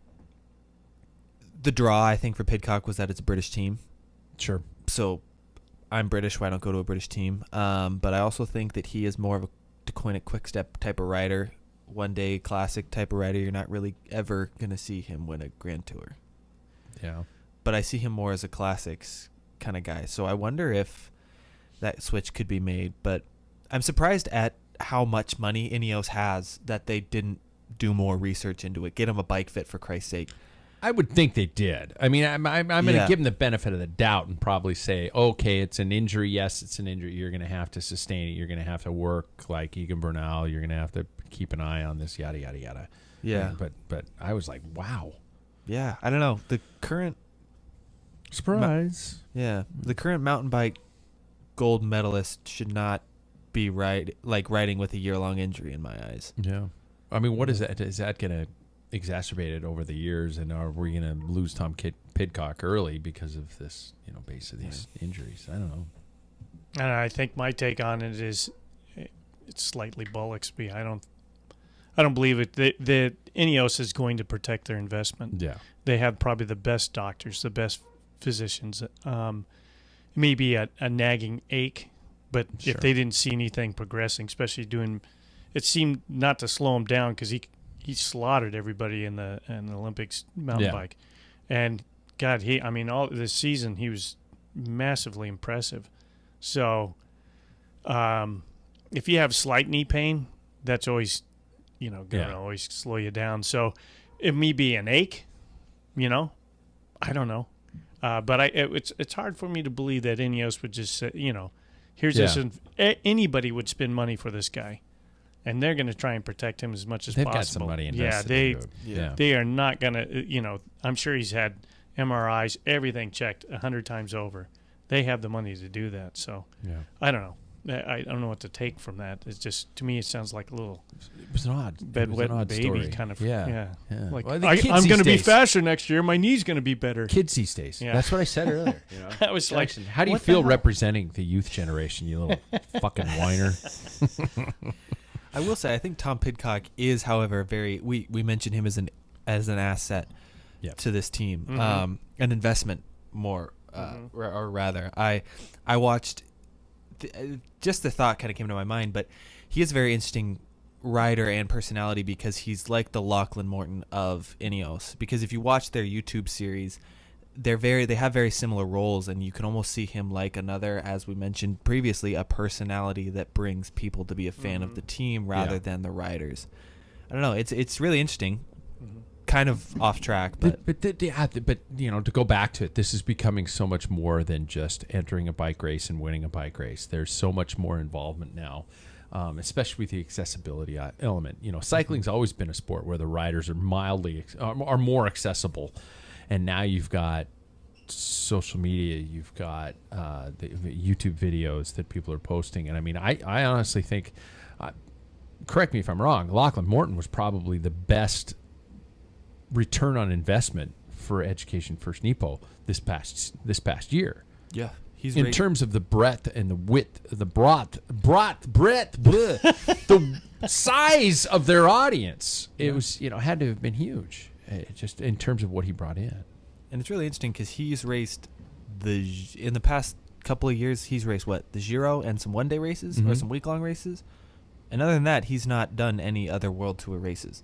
the draw, for Pidcock was that it's a British team. Sure. So I'm British, why don't go to a British team? But I also think that he is more of a, to coin a quick step type of rider, one day classic type of rider. You're not really ever going to see him win a Grand Tour. Yeah. But I see him more as a classics kind of guy. So I wonder if that switch could be made. But I'm surprised at how much money Ineos has that they didn't do more research into it. Get him a bike fit, for Christ's sake. I would think they did. I mean, I'm going to give them the benefit of the doubt and probably say, okay, it's an injury. Yes, it's an injury. You're going to have to sustain it. You're going to have to work like Egan Bernal. You're going to have to keep an eye on this, yada, yada, yada. Yeah. But I was like, wow. Yeah, I don't know. The current surprise. The current mountain bike gold medalist should not be riding with a year-long injury in my eyes. Yeah. I mean, what is that? Is that going to exacerbate it over the years, and are we going to lose Tom Pidcock early because of this, base of these injuries? I don't know. And I think my take on it is it's slightly Bullocksby. I don't believe it. That Ineos is going to protect their investment. Yeah. They have probably the best doctors, the best physicians. Maybe a nagging ache, but Sure. if they didn't see anything progressing, especially it seemed not to slow him down because he slaughtered everybody in the Olympics mountain bike, and God, all this season he was massively impressive. So, if you have slight knee pain, that's always, going to always slow you down. So, it may be an ache, I don't know. But it's hard for me to believe that Ineos would just say, here's this. Anybody would spend money for this guy, and they're going to try and protect him as much as possible. They've got some money invested. They are not going to. I'm sure he's had MRIs, everything checked 100 times over. They have the money to do that. So I don't know. I don't know what to take from that. It's just, to me, it sounds like a little It was an odd baby story. kind of. Yeah. Like, Well, I'm going to be faster next year. My knee's going to be better. Kids these days. Yeah. That's what I said earlier. That was Jackson, how do you what the feel hell? representing the youth generation, you little fucking whiner? I will say, I think Tom Pidcock is, however, we mentioned him as an asset to this team, an investment more, or rather, I watched. Just the thought kind of came to my mind, but he is a very interesting rider and personality because he's like the Lachlan Morton of Ineos. Because if you watch their YouTube series, they have very similar roles, and you can almost see him like another, as we mentioned previously, a personality that brings people to be a fan of the team rather than the riders. I don't know. It's really interesting. Kind of off track, but to go back to it, this is becoming so much more than just entering a bike race and winning a bike race. There's so much more involvement now, especially with the accessibility element. Cycling's always been a sport where the riders are more accessible, and now you've got social media, you've got the YouTube videos that people are posting, and I mean, I honestly think, correct me if I'm wrong, Lachlan Morton was probably the best return on investment for Education First Nipo this past year. yeah, he's in terms of the breadth and the width, the breadth, the size of their audience. It was had to have been huge, just in terms of what he brought in. And it's really interesting because he's raced in the past couple of years. He's raced the Giro and some one-day races or some week-long races, and other than that, he's not done any other World Tour races.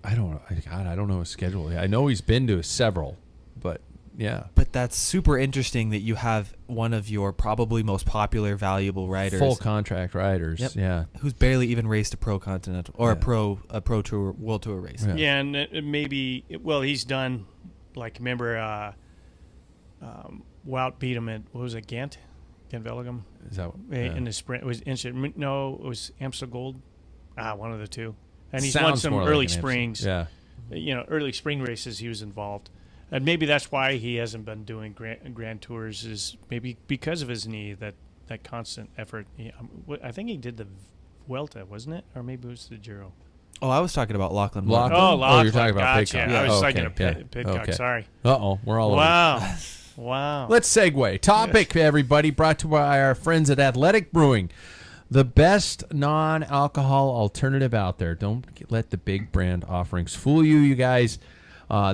I don't know. God, I don't know his schedule. I know he's been to several, but yeah. But that's super interesting that you have one of your probably most popular, valuable riders, full contract riders, who's barely even raced a pro continental or a pro tour world tour race. Yeah, and he's done. Like, remember, Wout beat him at, what was it, Ghent Velligem? Is that in the sprint? It was Amstel Gold. One of the two. And he's Sounds won some more early like an springs. Early spring races he was involved. And maybe that's why he hasn't been doing grand tours, is maybe because of his knee, that constant effort. I think he did the Vuelta, wasn't it? Or maybe it was the Giro. Oh, I was talking about Lachlan. Lachlan? Lachlan. You're talking about Gotcha. Pidcock. I was thinking of Okay. Pidcock. Okay. Sorry. We're all over. Wow. Let's segue. Topic, everybody, brought to you by our friends at Athletic Brewing. The best non-alcohol alternative out there. Don't let the big brand offerings fool you, you guys.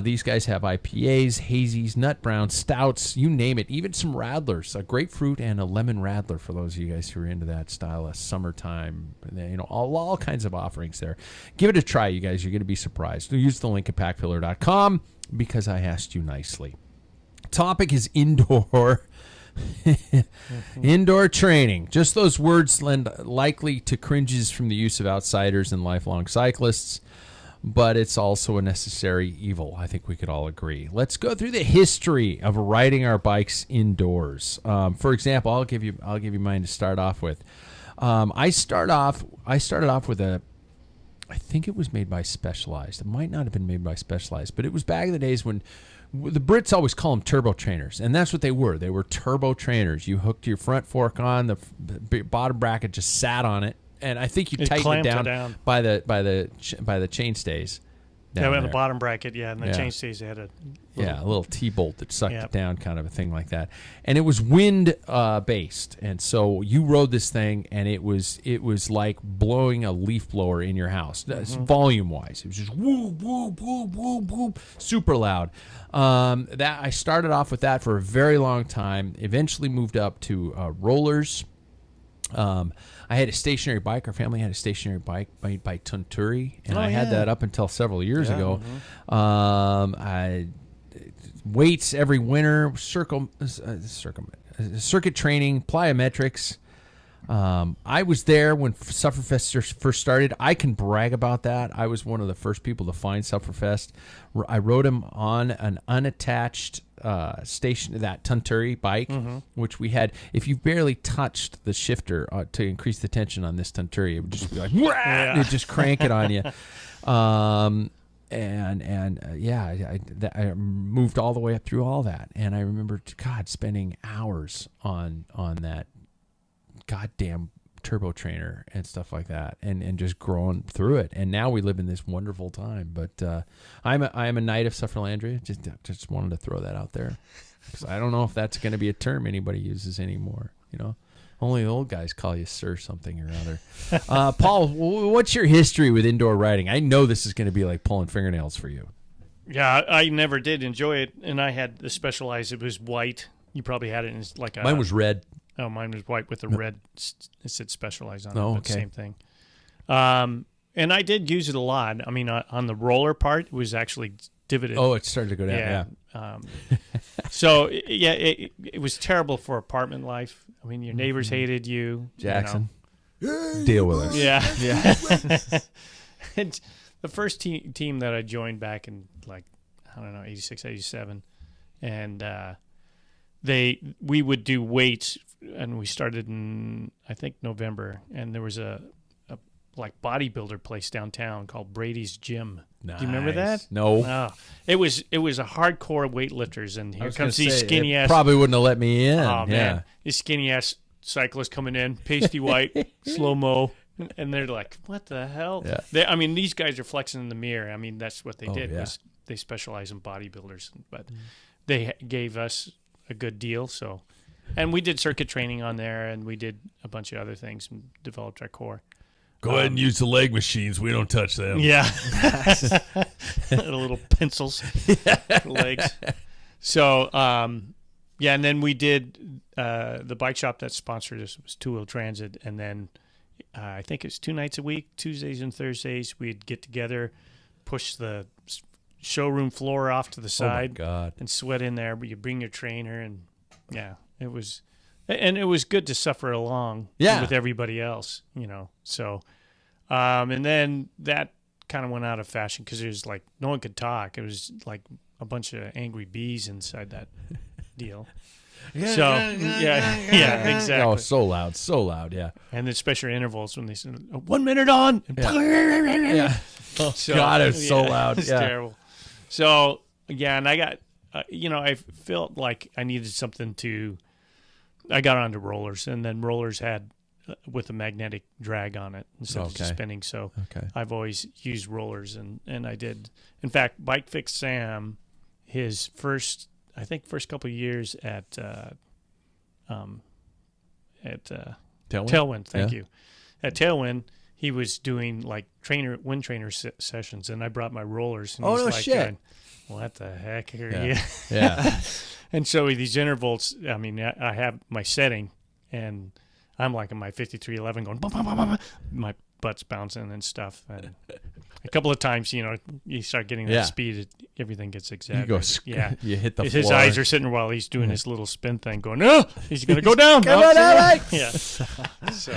These guys have IPAs, hazies, nut browns, stouts, you name it. Even some radlers, a grapefruit and a lemon radler for those of you guys who are into that style of summertime. All kinds of offerings there. Give it a try, you guys. You're going to be surprised. Use the link at packfiller.com because I asked you nicely. Topic is indoor training. Just those words lend likely to cringes from the use of outsiders and lifelong cyclists. but it's also a necessary evil. I think we could all agree. Let's go through the history of riding our bikes indoors. For example, I'll give you mine to start off with. I started off with I think it was made by Specialized. It might not have been made by Specialized, but it was back in the days when the Brits always call them turbo trainers, and that's what they were. They were turbo trainers. You hooked your front fork on, the bottom bracket just sat on it, and I think you tightened it down by the chainstays. Yeah, on the bottom bracket, and the chainstays had a little T-bolt that sucked it down, kind of a thing like that. And it was wind based, and so you rode this thing, and it was like blowing a leaf blower in your house, volume wise. It was just whoop whoop whoop whoop whoop, super loud. That I started off with that for a very long time. Eventually moved up to rollers. I had a stationary bike. Our family had a stationary bike made by Tunturi, and I had that up until several years ago. Weights every winter, circuit training, plyometrics. I was there when Sufferfest first started. I can brag about that. I was one of the first people to find Sufferfest. I rode him on an unattached station, that Tunturi bike, which we had. If you barely touched the shifter to increase the tension on this Tunturi, it would just be like, it'd just crank it on you. I moved all the way up through all that, and I remember, God, spending hours on that goddamn turbo trainer and stuff like that, and just growing through it. And now we live in this wonderful time. But I'm a knight of Sufferlandria. Just wanted to throw that out there, because I don't know if that's going to be a term anybody uses anymore. Only the old guys call you sir something or other. Paul, what's your history with indoor riding? I know this is going to be like pulling fingernails for you. Yeah, I never did enjoy it, and I had the Specialized. It was white. You probably had it in like a... Mine was red. Oh, mine was white with a red. It said Specialized on it. Oh, but okay. Same thing. And I did use it a lot. I mean, on the roller part, it was actually divoted. Oh, it started to go down. Yeah. So it was terrible for apartment life. I mean, your neighbors hated you. Jackson, deal with us. Yeah. And the first team that I joined back in 86, 87, and we would do weights, and we started in, I think, November, and there was a bodybuilder place downtown called Brady's Gym. Nice. Do you remember that? No. It was a hardcore weightlifters, and here comes these skinny ass. Probably wouldn't have let me in. Oh man, these skinny ass cyclists coming in, pasty white, slow mo, and they're like, "What the hell?" Yeah. These guys are flexing in the mirror. I mean, that's what they did. Yeah. Was they specialize in bodybuilders, but they gave us a good deal. So, and we did circuit training on there, and we did a bunch of other things and developed our core. Go ahead and use the leg machines. We don't touch them. Yeah. Little pencils, legs. So, and then we did the bike shop that sponsored us was Two Wheel Transit, and then I think it was 2 nights a week, Tuesdays and Thursdays. We'd get together, push the showroom floor off to the side, and sweat in there. But you bring your trainer, and it was good to suffer along with everybody else, So, and then that kind of went out of fashion because it was like no one could talk. It was like a bunch of angry bees inside that deal. Exactly. Oh, so loud, yeah. And then especially intervals when they said 1 minute on. Yeah. Oh, so, God, it was so loud. It's terrible. So, and I got, I felt like I needed something I got onto rollers, and then rollers had with a magnetic drag on it instead of just spinning. So I've always used rollers, and I did. In fact, Bike Fix Sam, his first couple of years at Tailwind. Thank you. At Tailwind, he was doing like wind trainer sessions, and I brought my rollers. And he's shit! Going, what the heck are you? Yeah. And so with these intervals, I mean, I have my setting, and I'm like in my 5311 going, bah, bah, bah, bah, bah. My butt's bouncing and stuff. And a couple of times, you start getting that speed, everything gets exaggerated. You hit the floor. His eyes are sitting while he's doing his little spin thing going, oh, he's going to go down. Come on, Alex! Yeah. So,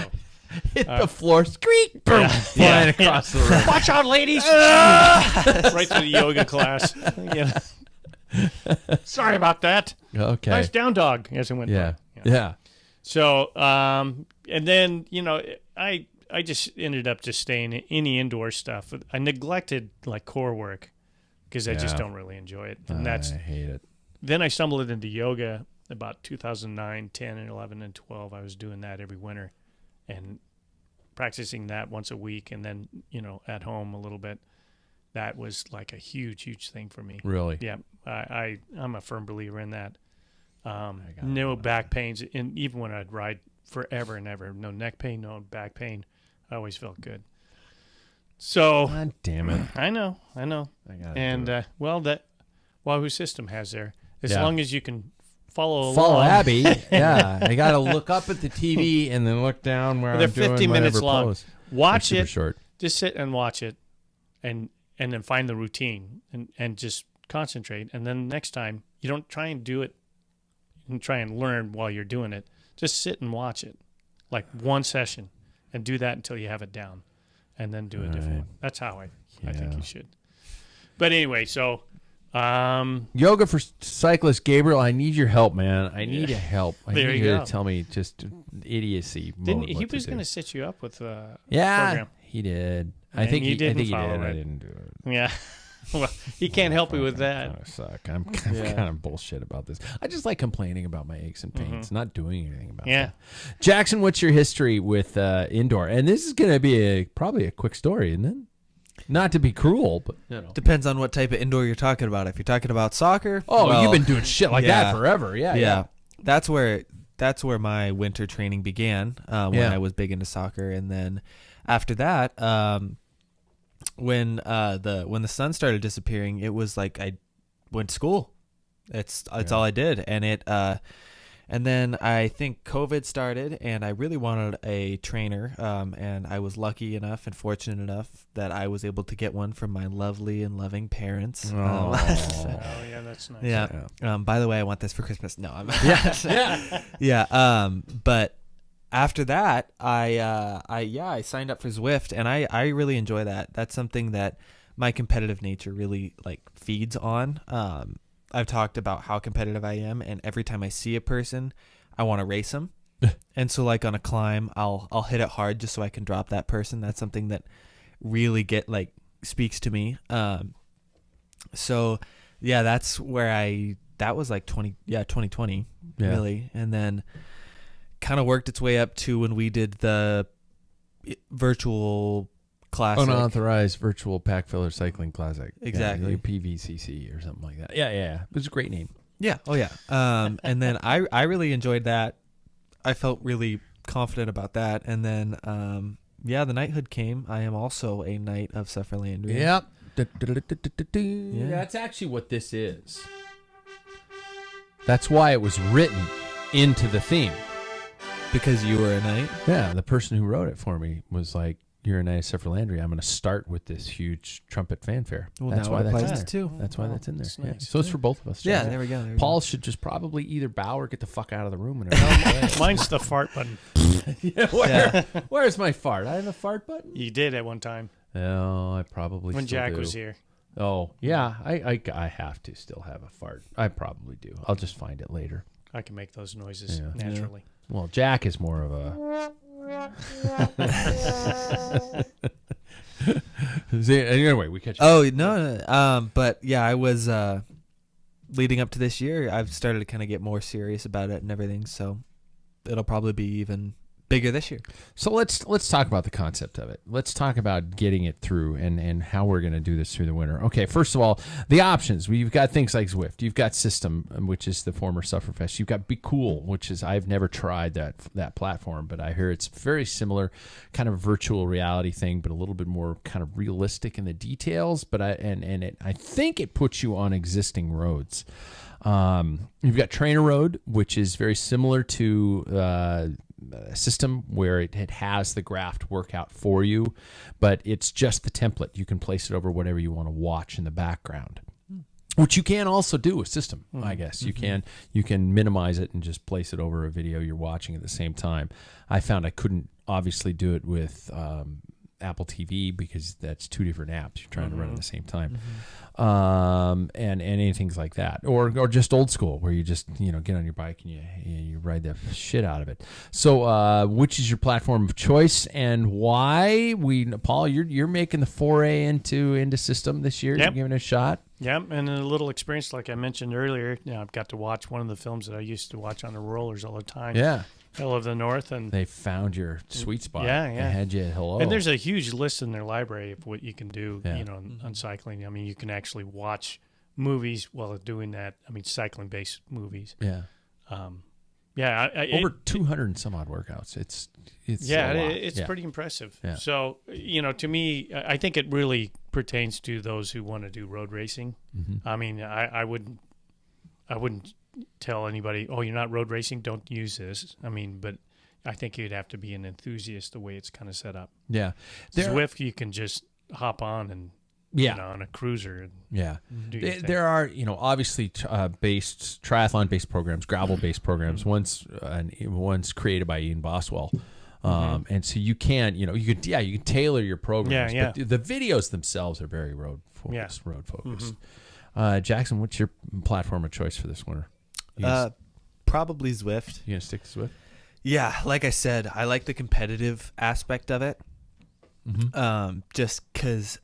Hit the floor, squeak, boom, flying across the room. Watch out, ladies! Right to the yoga class. Yeah. Sorry about that. Okay. Nice down dog. As it went Yeah. by. Yeah. So, and then, I just ended up just staying in any indoor stuff. I neglected like core work because I just don't really enjoy it. And I hate it. then I stumbled into yoga about 2009, 10, and 11, and 12. I was doing that every winter and practicing that once a week. And then, at home a little bit. That was like a huge, huge thing for me. Really? Yeah. I'm a firm believer in that. No back pains. And even when I'd ride forever and ever, no neck pain, no back pain. I always felt good. So, God damn it. I know. I gotta And, do it. that Wahoo system has there. As Yeah. long as you can follow Follow along. Abby. Yeah. I got to look up at the TV and then look down where They're I'm doing 50 minutes whatever long. pose. Watch They're it. super short. Just sit and watch it and then find the routine and just concentrate. And then next time, you don't try and do it and try and learn while you're doing it. Just sit and watch it, like one session, and do that until you have it down, and then do a different Right. one. That's how I think Yeah. you should. But anyway, so Yoga for cyclist Gabriel, I need your help, man. I need your help. I There need you you go. to tell me just idiocy. he was going to set you up with a Yeah, program. he did. I And think you he didn't I think he follow did. I it. didn't do it. Yeah. Well, he can't help you with that. I suck. I'm Yeah. kind of bullshit about this. I just like complaining about my aches and pains, not doing anything about Yeah. them. Jackson, what's your history with indoor? And this is going to be probably a quick story, isn't it? Not to be cruel, but Depends on what type of indoor you're talking about. If you're talking about soccer, Oh, well, you've been doing shit like yeah. that forever. Yeah, yeah, that's where my winter training began when Yeah. I was big into soccer, and then after that, when the sun started disappearing, it was like I went to school. It's all I did, and and then I think COVID started, and I really wanted a trainer, and I was lucky enough and fortunate enough that I was able to get one from my lovely and loving parents. Oh. Oh, yeah, that's nice. Yeah. By the way, I want this for Christmas. No, I'm Yeah. yeah. But after that, I signed up for Zwift, and I really enjoy that. That's something that my competitive nature really like feeds on. I've talked about how competitive I am, and every time I see a person, I want to race them. And so, like on a climb, I'll hit it hard just so I can drop that person. That's something that really speaks to me. So yeah, that's where that was like 2020 really, and then kind of worked its way up to when we did the virtual classic. Unauthorized virtual Packfiller cycling classic. Exactly. Yeah, PVCC or something like that. Yeah. It was a great name. Yeah. Oh yeah. And then I really enjoyed that. I felt really confident about that. And then the knighthood came. I am also a knight of Sufferlandria. Yep. Yeah. That's actually what this is. That's why it was written into the theme. Because you were a knight. Yeah, the person who wrote it for me was like, "You're a knight of Sufferlandria. I'm going to start with this huge trumpet fanfare." Well, that's now why it that's in applies there. too. That's why that's in there. That's Yeah. nice. So it's for both of us. Yeah. Jason. There we go. Paul should just probably either bow or get the fuck out of the room. And Mine's the fart button. Where's my fart? I have a fart button. You did at one time No, I probably when still Jack do. was here. Oh yeah, I have to still have a fart. I probably do. I'll just find it later. I can make those noises Yeah. naturally. Well, Jack is more of a. Anyway, we catch. Oh no. But yeah, I was leading up to this year. I've started to kind of get more serious about it and everything. So it'll probably be even bigger this year. So let's talk about the concept of it. Let's talk about getting it through and how we're going to do this through the winter. Okay, first of all, the options. We've got things like Zwift. You've got System, which is the former Sufferfest. You've got Be Cool, which is I've never tried that platform, but I hear it's very similar, kind of virtual reality thing, but a little bit more kind of realistic in the details. But I think it puts you on existing roads. You've got Trainer Road, which is very similar to System, where it has the graphed workout for you, but it's just the template. You can place it over whatever you want to watch in the background, which you can also do with System. I guess you can minimize it and just place it over a video you're watching at the same time. I found I couldn't obviously do it with Apple TV because that's two different apps you're trying to run at the same time. And anything like that, or just old school where you just get on your bike and you ride the shit out of it. So which is your platform of choice and why? Paul, you're making the foray into system this year. Yep. You're giving it a shot. Yeah, and a little experience like I mentioned earlier. I've got to watch one of the films that I used to watch on the rollers all the time. Yeah. Hell of the North, and They found your sweet spot. Yeah. They had you hello. And there's a huge list in their library of what you can do, Yeah. on cycling. I mean, you can actually watch movies while doing that. I mean, cycling-based movies. Yeah. Over 200 and some odd workouts. It's yeah, a lot. it's pretty impressive. Yeah. So, to me, I think it really pertains to those who want to do road racing. I mean, I wouldn't tell anybody, oh, you're not road racing, don't use this. I mean, but I think you'd have to be an enthusiast the way it's kind of set up. Yeah. Zwift, you can just hop on and on a cruiser. And do your thing. There are, obviously triathlon-based programs, gravel-based programs. One's created by Ian Boswell. And so you can tailor your programs. Yeah. But the videos themselves are very road focused. Jackson, what's your platform of choice for this winter? Probably Zwift. You gonna stick to Zwift? Yeah, like I said, I like the competitive aspect of it. Just because,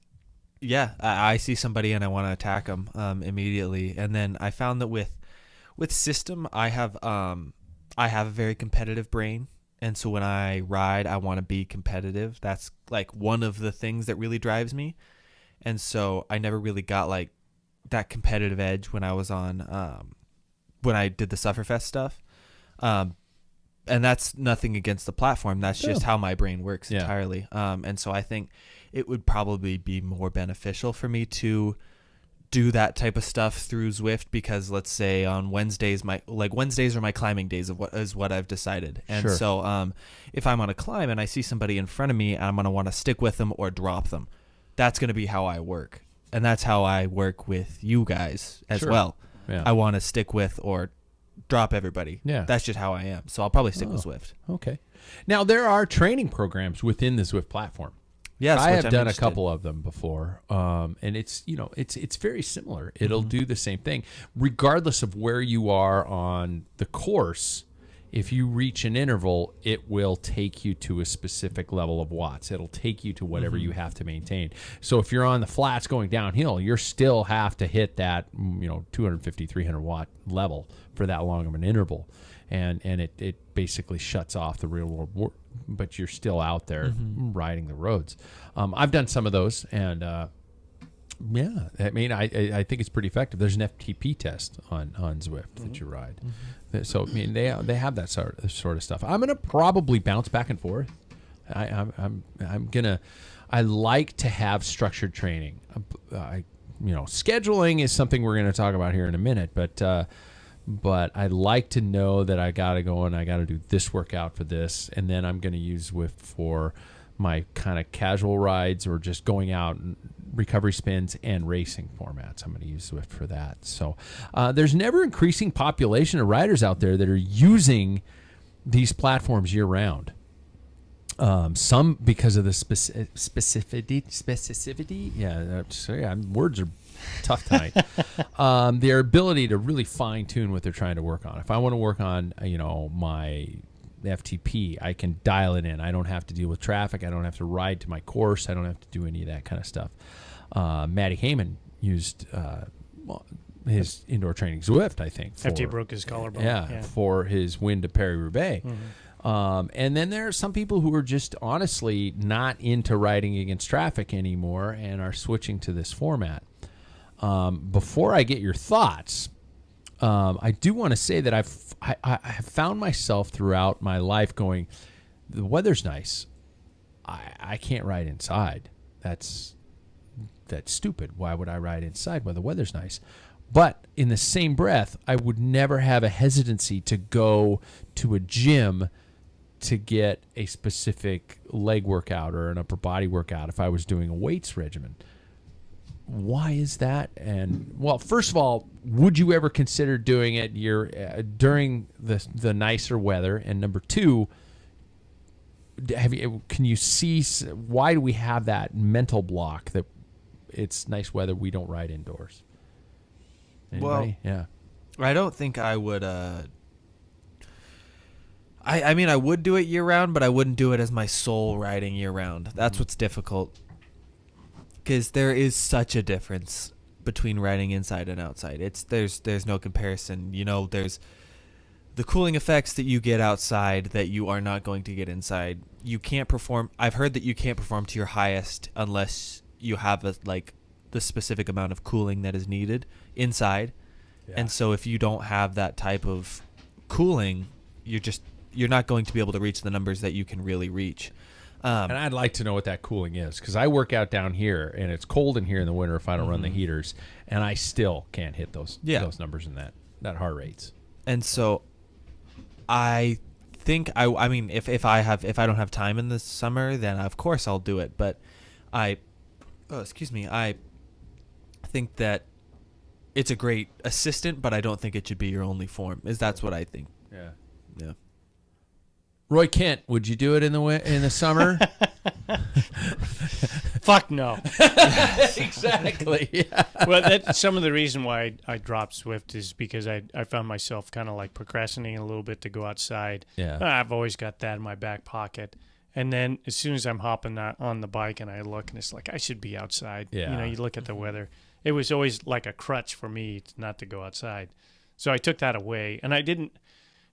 I see somebody and I want to attack them immediately. And then I found that with system, I have a very competitive brain. And so when I ride, I want to be competitive. That's like one of the things that really drives me. And so I never really got like that competitive edge when I was on, when I did the Sufferfest stuff. And that's nothing against the platform. That's just how my brain works entirely. And so I think it would probably be more beneficial for me to do that type of stuff through Zwift because let's say on Wednesdays, Wednesdays are my climbing days of what I've decided. And so if I'm on a climb and I see somebody in front of me, I'm going to want to stick with them or drop them. That's going to be how I work. And that's how I work with you guys as well. Yeah. I want to stick with or drop everybody. Yeah. That's just how I am. So I'll probably stick with Zwift. Okay. Now, there are training programs within the Zwift platform. Yes, I have done a couple of them before, and it's very similar. It'll do the same thing, regardless of where you are on the course. If you reach an interval, it will take you to a specific level of watts. It'll take you to whatever you have to maintain. So if you're on the flats going downhill, you still have to hit that 250, 300 watt level for that long of an interval, and it basically shuts off the real world. But you're still out there riding the roads. I've done some of those, and I mean, I think it's pretty effective. There's an FTP test on Zwift that you ride. So I mean, they have that sort of stuff. I'm gonna probably bounce back and forth. I'm gonna. I like to have structured training. Scheduling is something we're gonna talk about here in a minute, but I like to know that I got to go and I got to do this workout for this, and then I'm going to use Zwift for my kind of casual rides or just going out and recovery spins and racing formats. I'm going to use Zwift for that. So there's an ever-increasing population of riders out there that are using these platforms year-round. Some because of the specificity. Yeah, words are tough tonight. Their ability to really fine tune what they're trying to work on. If I want to work on, my FTP, I can dial it in. I don't have to deal with traffic. I don't have to ride to my course. I don't have to do any of that kind of stuff. Matty Heyman used his indoor training Zwift, I think. After he broke his collarbone. Yeah, for his win to Paris-Roubaix. And then there are some people who are just honestly not into riding against traffic anymore and are switching to this format. Before I get your thoughts, I do want to say that I have found myself throughout my life going, the weather's nice. I can't ride inside. That's stupid. Why would I ride inside when the weather's nice? But in the same breath, I would never have a hesitancy to go to a gym to get a specific leg workout or an upper body workout if I was doing a weights regimen. Why is that? And well, first of all, would you ever consider doing it during the nicer weather? And number two, Can you see why do we have that mental block that it's nice weather, we don't ride indoors? Anybody? Yeah. I don't think I would. I mean, I would do it year round, but I wouldn't do it as my sole riding year round. That's what's difficult, because there is such a difference between riding inside and outside. There's no comparison. You know, there's the cooling effects that you get outside that you are not going to get inside. You can't perform. I've heard that you can't perform to your highest unless you have the specific amount of cooling that is needed inside. Yeah. And so if you don't have that type of cooling, you're not going to be able to reach the numbers that you can really reach. And I'd like to know what that cooling is, because I work out down here, and it's cold in here in the winter if I don't run the heaters, and I still can't hit those numbers in that heart rates. And so I think I mean if I don't have time in the summer, then of course I'll do it. But I think that it's a great assistant, but I don't think it should be your only form. That's what I think. Yeah. Yeah. Roy Kent, would you do it in the summer? Fuck no. Exactly. Yeah. Well, that's some of the reason why I dropped Swift is because I found myself kind of like procrastinating a little bit to go outside. Yeah. I've always got that in my back pocket. And then as soon as I'm hopping on the bike and I look, and it's like, I should be outside. Yeah. You know, you look at the weather. It was always like a crutch for me not to go outside. So I took that away. And I didn't,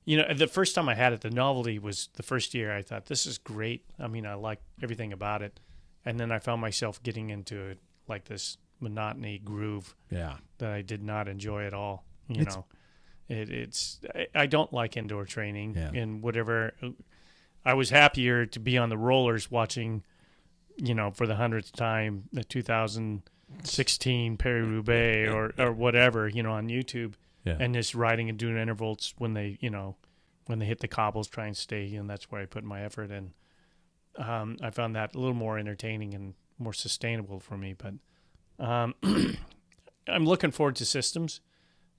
you know, the first time I had it, the novelty was the first year. I thought, this is great. I mean, I like everything about it. And then I found myself getting into like this monotony groove that I did not enjoy at all. You know, I don't like indoor training and whatever. I was happier to be on the rollers watching, you know, for the 100th time, the 2016 Paris-Roubaix or whatever, you know, on YouTube. Yeah. And just riding and doing intervals when they hit the cobbles, try and stay, and that's where I put my effort in. I found that a little more entertaining and more sustainable for me. But I'm looking forward to systems,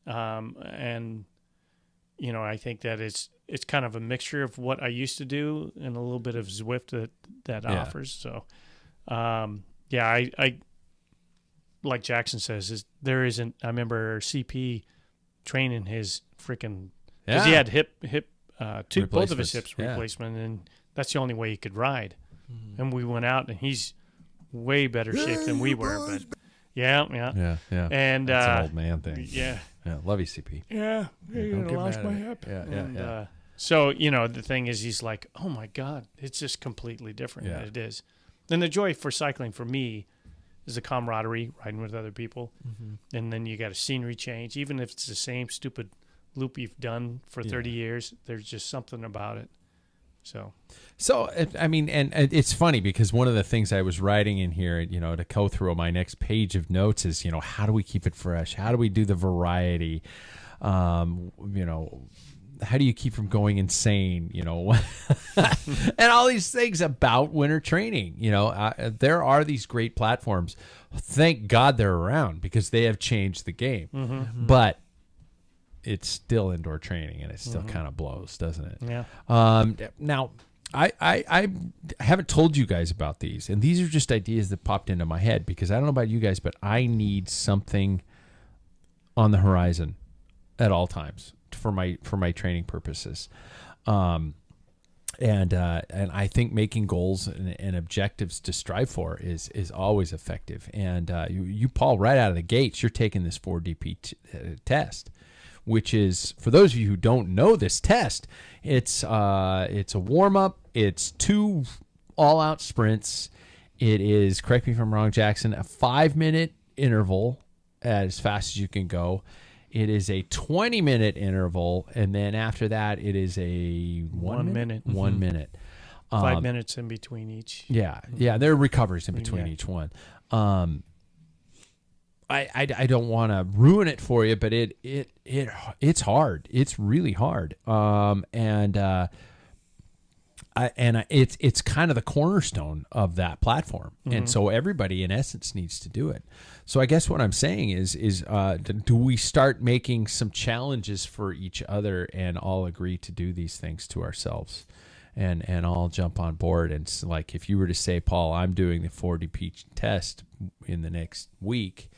and you know, I think that it's kind of a mixture of what I used to do and a little bit of Zwift that offers. So, I like Jackson says, there isn't. I remember CP training his freaking because he had both of his hips replacement, and that's the only way he could ride. And we went out, and he's way better shape than we were. But yeah. And that's an old man thing. Yeah, love you, CP. Yeah, don't get lost mad my at hip. Yeah. So you know, the thing is, he's like, oh my god, it's just completely different than it is. And the joy for cycling for me is the camaraderie, riding with other people, and then you got a scenery change. Even if it's the same stupid loop you've done for 30 years, there's just something about it. So I mean, and it's funny because one of the things I was writing in here, you know, to go through my next page of notes is, you know, how do we keep it fresh? How do we do the variety? You know, how do you keep from going insane? You know, and all these things about winter training. You know, there are these great platforms. Thank God they're around because they have changed the game. But it's still indoor training, and it still kind of blows, doesn't it? Yeah. Now, I haven't told you guys about these, and these are just ideas that popped into my head because I don't know about you guys, but I need something on the horizon at all times for my training purposes. And I think making goals and objectives to strive for is always effective. And you Paul, right out of the gates, you're taking this 4DP test, which is, for those of you who don't know this test, it's a warm up. It's 2 all-out sprints. It is, correct me if I'm wrong, Jackson, a 5-minute interval as fast as you can go. It is a 20-minute interval, and then after that, it is a 1 minute. 1 minute. 5 minutes in between each. Yeah. There are recoveries in between each one. I don't want to ruin it for you, but it's hard. It's really hard. It's kind of the cornerstone of that platform, and so everybody in essence needs to do it. So I guess what I'm saying is do we start making some challenges for each other and all agree to do these things to ourselves? and I'll jump on board. And it's like, if you were to say, Paul, I'm doing the 4DP test in the next week,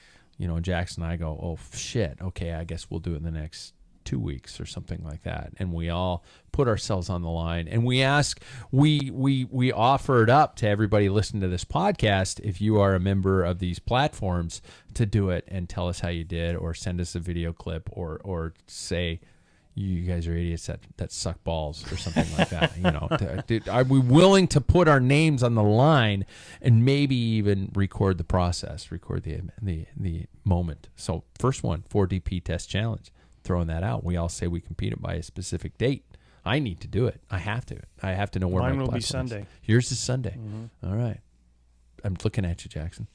Jackson and I go, oh shit, okay, I guess we'll do it in the next 2 weeks or something like that. And we all put ourselves on the line, and we offer it up to everybody listening to this podcast, if you are a member of these platforms, to do it and tell us how you did, or send us a video clip, or say, you guys are idiots that suck balls, or something like that. Are we willing to put our names on the line and maybe even record the process, record the moment? So first one, 4DP test challenge. Throwing that out. We all say we compete it by a specific date. I need to do it. I have to. I have to know where Mine my will be platform is. Sunday. Yours is Sunday. All right. I'm looking at you, Jackson.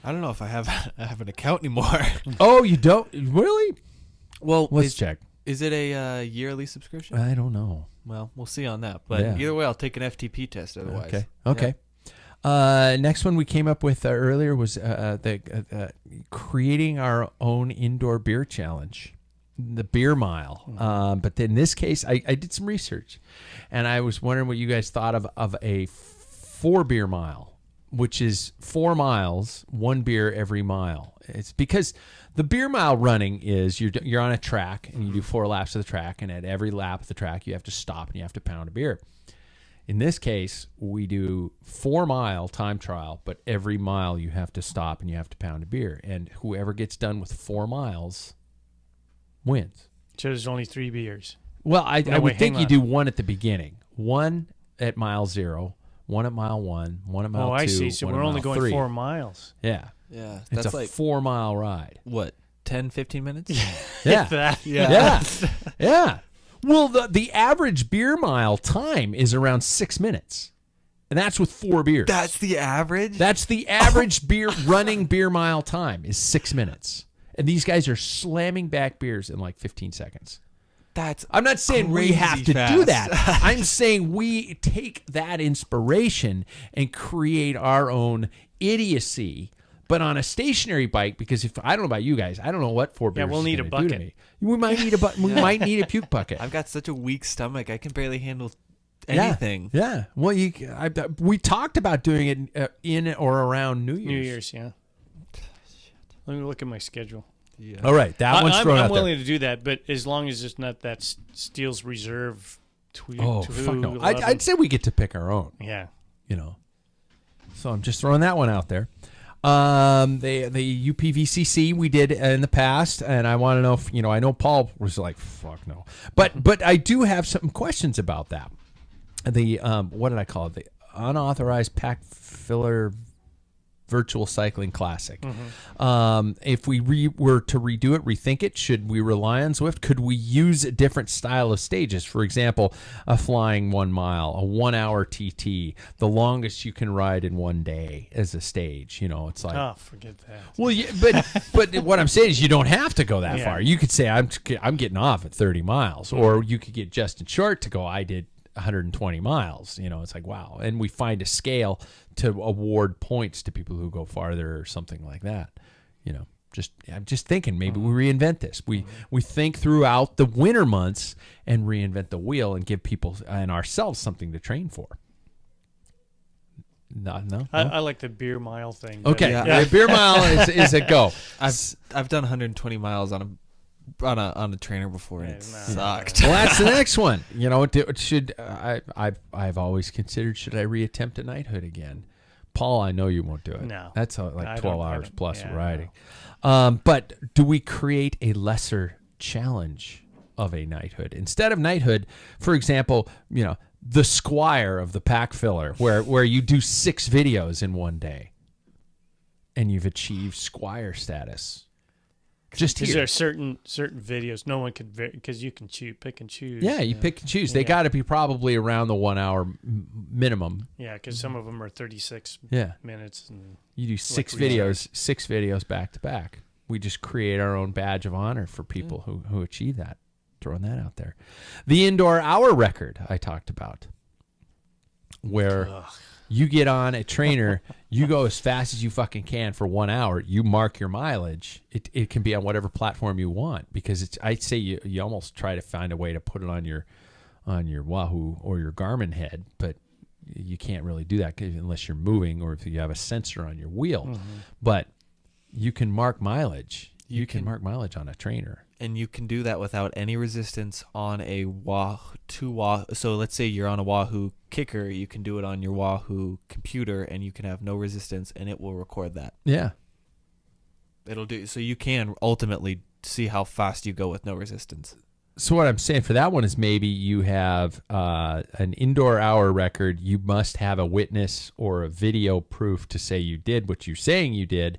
I don't know if I have an account anymore. Oh, you don't? Really? Well, Let's check. Is it a yearly subscription? I don't know. Well, we'll see on that. But either way, I'll take an FTP test otherwise. Okay. Next one we came up with earlier was the creating our own indoor beer challenge. The beer mile. But in this case, I did some research, and I was wondering what you guys thought of a 4 beer mile, which is 4 miles, 1 beer every mile. It's because the beer mile running is you're on a track and you do 4 laps of the track, and at every lap of the track you have to stop and you have to pound a beer. In this case, we do 4-mile time trial, but every mile you have to stop and you have to pound a beer, and whoever gets done with 4 miles wins. So there's only 3 beers. Well, I would think you on. do 1 at the beginning, 1 at mile 0, 1 at mile 1, 1 at mile 2. Oh, I see. So we're only going 3. 4 miles. Yeah. Yeah. It's That's a like 4-mile ride. what, 10, 15 minutes? Yeah. If that. Yeah. Yeah. Well, the average beer mile time is around 6 minutes. And that's with 4 beers. That's the average? That's the average running beer mile time is 6 minutes. And these guys are slamming back beers in like 15 seconds. I'm not saying we have to do that. I'm saying we take that inspiration and create our own idiocy, but on a stationary bike. Because if I don't know about you guys, I don't know what 4 beers. Yeah, we'll is need a gonna do to bucket. me. We might need We might need a puke bucket. I've got such a weak stomach. I can barely handle anything. Yeah. Well, we talked about doing it in or around New Year's. New Year's, yeah. Let me look at my schedule. Yeah. All right, that one's thrown out I'm there. willing to do that, but as long as it's not that Steel's Reserve. Oh, fuck no. I'd say we get to pick our own. Yeah. So I'm just throwing that one out there. The UPVCC we did in the past, and I want to know if, I know Paul was like, fuck no. But I do have some questions about that. The, what did I call it? The unauthorized Packfiller Virtual Cycling Classic. If we were to redo it, rethink it, should we rely on Zwift? Could we use a different style of stages? For example, a flying 1 mile, a 1 hour TT, the longest you can ride in 1 day as a stage. It's like, Oh, forget that. well, yeah, but what I'm saying is you don't have to go that Yeah. far. You could say I'm getting off at 30 miles, or you could get Justin Short to go, I did 120 miles. It's like, wow. And we find a scale to award points to people who go farther or something like that. I'm just thinking maybe we reinvent this. We think throughout the winter months and reinvent the wheel and give people and ourselves something to train for. No. I like the beer mile thing. Okay, Yeah. the beer mile is a go. I've done 120 miles on a trainer before, and it sucked. Well, that's the next one. I've always considered, should I reattempt a knighthood again? Paul, I know you won't do it. No. That's I like don't 12 have hours it. plus Yeah, riding. But do we create a lesser challenge of a knighthood? Instead of knighthood, for example, the Squire of the Packfiller, where you do 6 videos in 1 day and you've achieved Squire status. Just Is here. there certain videos no one could, because you can pick and choose. Yeah, you pick and choose. They got to be probably around the 1 hour minimum. Yeah, because some of them are 36 Yeah. minutes. And You do 6 Like videos back to back. We just create our own badge of honor for people who achieve that. Throwing that out there. The indoor hour record I talked about, where you get on a trainer, you go as fast as you fucking can for 1 hour, you mark your mileage. It can be on whatever platform you want, because I'd say you almost try to find a way to put it on on your Wahoo or your Garmin head, but you can't really do that unless you're moving or if you have a sensor on your wheel. But you can mark mileage. You can mark mileage on a trainer. And you can do that without any resistance on a Wahoo. So let's say you're on a Wahoo kicker. You can do it on your Wahoo computer, and you can have no resistance, and it will record that. Yeah. It'll do. So you can ultimately see how fast you go with no resistance. So what I'm saying for that one is maybe you have an indoor hour record. You must have a witness or a video proof to say you did what you're saying you did.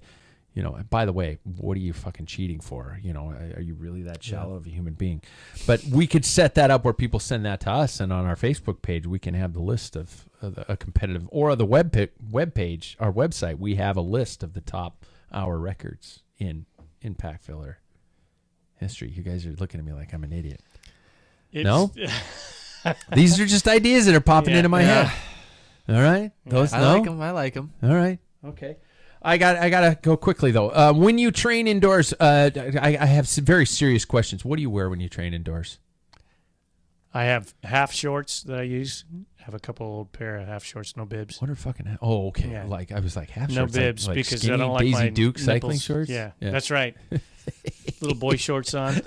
You know, and by the way, what are you fucking cheating for? You know, are you really that shallow of a human being? But we could set that up where people send that to us, and on our Facebook page, we can have the list of a competitive, or the web page, our website, we have a list of the top hour records in Packfiller history. You guys are looking at me like I'm an idiot. No? These are just ideas that are popping into my head. All right? Those, I like them. All right. Okay. I gotta go quickly though. When you train indoors, I have some very serious questions. What do you wear when you train indoors? I have half shorts that I use. I have a couple old pair of half shorts, no bibs. What are fucking? Oh, okay. Yeah. Like I was like half No shorts, bibs like because skinny I don't like Daisy my Duke cycling nipples. shorts. Yeah, that's right. Little boy shorts on.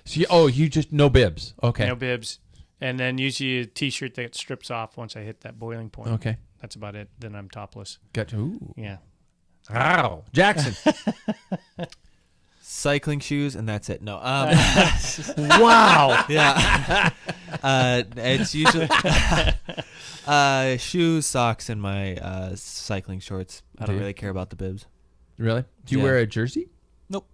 So you just no bibs. Okay. No bibs, and then usually a t-shirt that strips off once I hit that boiling point. Okay. That's about it. Then I'm topless. Gotcha. Ooh. Yeah. Ow. Jackson. Cycling shoes, and that's it. No. Wow. Yeah. It's usually shoes, socks, and my cycling shorts. I don't really care about the bibs. Really? Do you wear a jersey? Nope.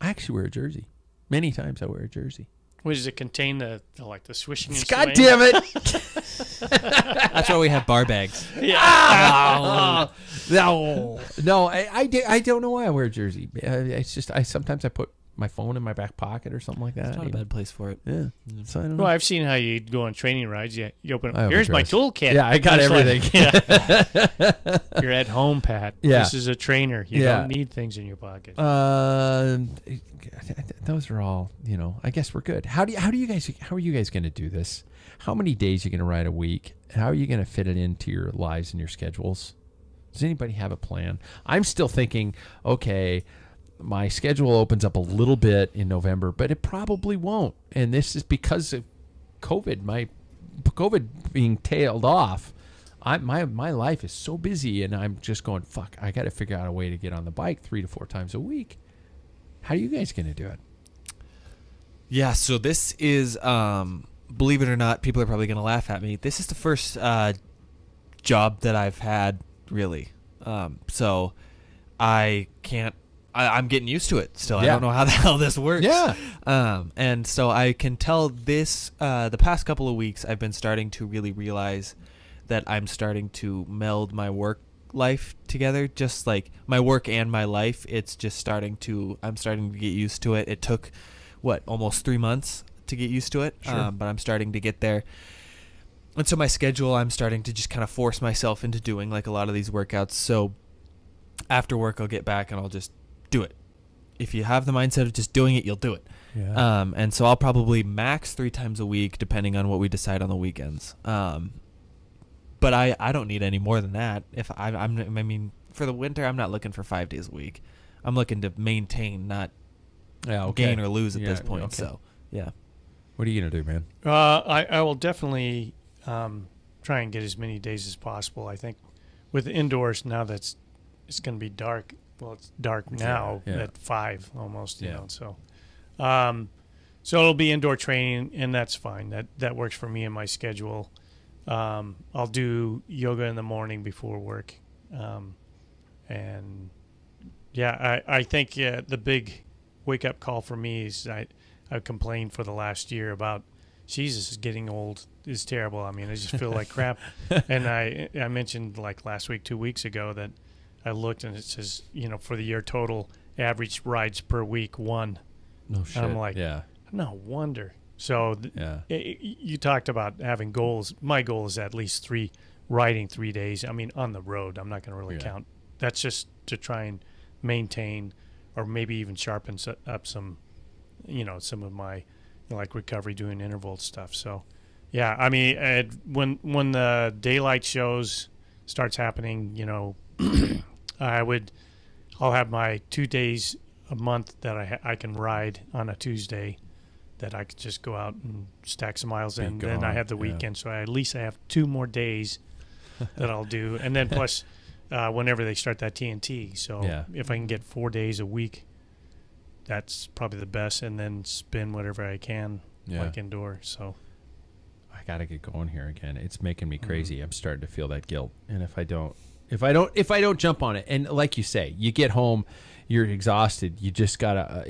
I actually wear a jersey. Many times I wear a jersey. What does it contain? The swishing and God swaying? damn it. That's why we have bar bags. Yeah. No, I don't know why I wear a jersey. It's just sometimes I put my phone in my back pocket or something like that. It's not a bad place for it. Yeah. So I don't know. Well, I've seen how you go on training rides. You open I up. Here's my overdress. toolkit. Yeah, I got It's like, everything. You're at home, Pat. Yeah. This is a trainer. You Yeah. don't need things in your pocket. Those are all, I guess we're good. How are you guys going to do this? How many days are you going to ride a week? How are you going to fit it into your lives and your schedules? Does anybody have a plan? I'm still thinking, okay, my schedule opens up a little bit in November, but it probably won't. And this is because of COVID. My COVID being tailed off, my life is so busy, and I'm just going, fuck, I got to figure out a way to get on the bike 3 to 4 times a week. How are you guys going to do it? Yeah, so this is, believe it or not, people are probably going to laugh at me. This is the first job that I've had, really. So I'm getting used to it still. Yeah. I don't know how the hell this works. Yeah. And so I can tell this, the past couple of weeks, I've been starting to really realize that I'm starting to meld my work life together, just like my work and my life. I'm starting to get used to it. It took almost 3 months to get used to it. Sure. But I'm starting to get there. And so my schedule, I'm starting to just kind of force myself into doing like a lot of these workouts. So after work, I'll get back and I'll just do it. If you have the mindset of just doing it, you'll do it. Yeah. And so I'll probably max 3 times a week, depending on what we decide on the weekends. But I don't need any more than that. If I mean, for the winter, I'm not looking for 5 days a week. I'm looking to maintain, not gain or lose at this point. Okay. So, yeah. What are you going to do, man? I will definitely try and get as many days as possible. I think with indoors now it's going to be dark. Well, it's dark now at 5 almost. You know, so it'll be indoor training, and that's fine. That works for me and my schedule. I'll do yoga in the morning before work, and I think the big wake up call for me is I've complained for the last year about Jesus, getting old is terrible. I mean, I just feel like crap. And I mentioned like last week, 2 weeks ago, that I looked and it says, for the year total, average rides per week, 1. No shit. And I'm like, no wonder. So you talked about having goals. My goal is at least 3 riding 3 days. I mean, on the road. I'm not going to really count. That's just to try and maintain, or maybe even sharpen up some, some of my like recovery, doing interval stuff. So, yeah, I mean, when the daylight shows starts happening, you know, I'll have my 2 days a month that I can ride on a Tuesday, that I could just go out and stack some miles in. Then I have the weekend, so at least I have 2 more days that I'll do, and then plus whenever they start that TNT. So if I can get 4 days a week, that's probably the best, and then spin whatever I can like indoor. So I gotta get going here again. It's making me crazy. I'm starting to feel that guilt, and if I don't jump on it, and like you say, you get home, you're exhausted. You just gotta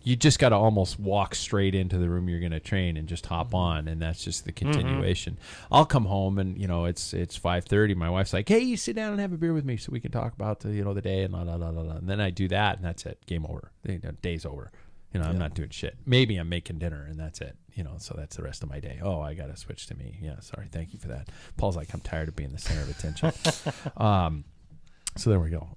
you just gotta almost walk straight into the room you're gonna train and just hop on, and that's just the continuation. I'll come home and it's 5:30. My wife's like, "Hey, you sit down and have a beer with me so we can talk about the day and la la la la." And then I do that, and that's it. Game over. Day's over. I'm not doing shit. Maybe I'm making dinner, and that's it. So that's the rest of my day. Oh, I got to switch to me. Yeah, sorry. Thank you for that. Paul's like, I'm tired of being the center of attention. So there we go.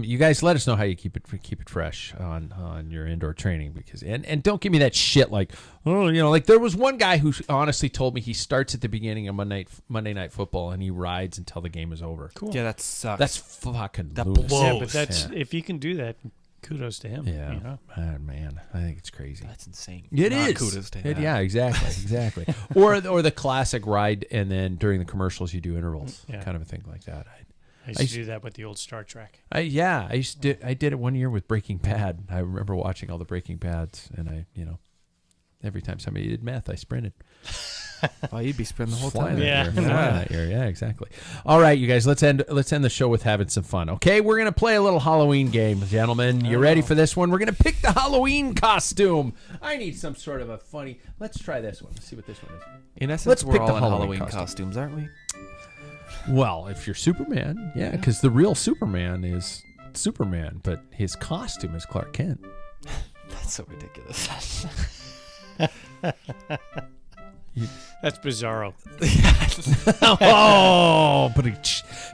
You guys, let us know how you keep it fresh on your indoor training, because and don't give me that shit like, like there was one guy who honestly told me he starts at the beginning of Monday Night Football and he rides until the game is over. Cool. Yeah, that sucks. That's fucking that lunacy. blows. Yeah, but that's if you can do that, kudos to him. Yeah, man, I think it's crazy. That's insane. It Not is. Kudos to him. Yeah, exactly. or the classic ride, and then during the commercials you do intervals, kind of a thing like that. I used to do that with the old Star Trek. I did it one year with Breaking Bad. I remember watching all the Breaking Bads, and every time somebody did meth, I sprinted. Oh, you'd be sprinting the whole time. Flying that year. Yeah, exactly. All right, you guys, let's end the show with having some fun. Okay, we're gonna play a little Halloween game, gentlemen. You ready for this one? We're gonna pick the Halloween costume. I need some sort of a funny. Let's try this one. Let's see what this one is. In essence, Let's we're pick all the in Halloween Halloween costumes, aren't we? Well, if you're Superman, yeah, because the real Superman is Superman, but his costume is Clark Kent. That's so ridiculous. That's bizarro. Oh, but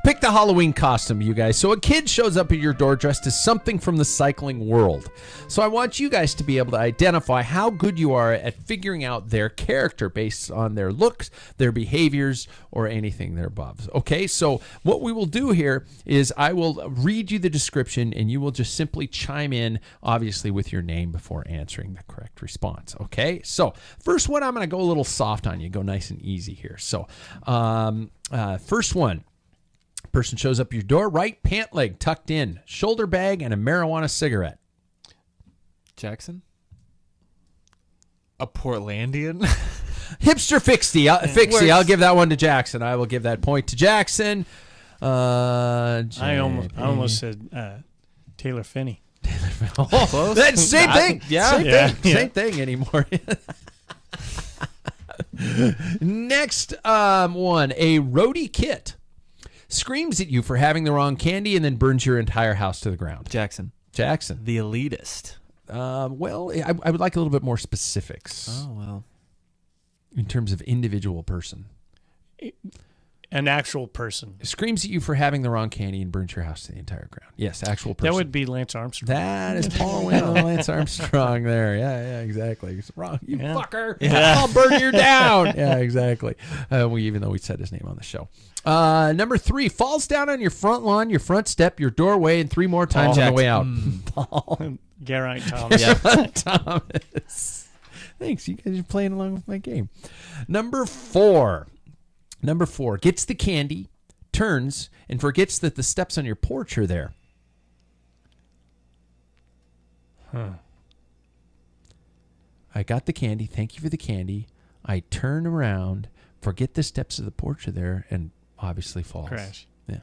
pick the Halloween costume, you guys. So a kid shows up at your door dressed as something from the cycling world. So I want you guys to be able to identify how good you are at figuring out their character based on their looks, their behaviors, or anything they're above. Okay, so what we will do here is I will read you the description, and you will just simply chime in, obviously, with your name before answering the correct response. Okay, so first one, I'm going to go a little soft on you, go nice and easy here. So first one, person shows up your door, right pant leg tucked in, shoulder bag, and a marijuana cigarette. Jackson? A Portlandian? Hipster fixie. I'll give that one to Jackson. I will give that point to Jackson. I almost said Taylor Finney. Close. That's same thing. Same thing anymore. Next one, a roadie kit screams at you for having the wrong candy and then burns your entire house to the ground. Jackson. The elitist. Well, I would like a little bit more specifics. Oh, well. In terms of individual person. An actual person. Screams at you for having the wrong candy and burns your house to the entire ground. Yes, actual person. That would be Lance Armstrong. That is Paul Lance Armstrong there. Yeah, exactly. It's wrong. You fucker. Yeah. I'll burn you down. Yeah, exactly. Even though we said his name on the show. Number 3, falls down on your front lawn, your front step, your doorway, and 3 more times on the way out. Paul. Geraint Thomas. Thomas. Thanks. You guys are playing along with my game. Number 4, gets the candy, turns, and forgets that the steps on your porch are there. I got the candy. Thank you for the candy. I turn around, forget the steps of the porch are there, and obviously falls. Crash. Yeah.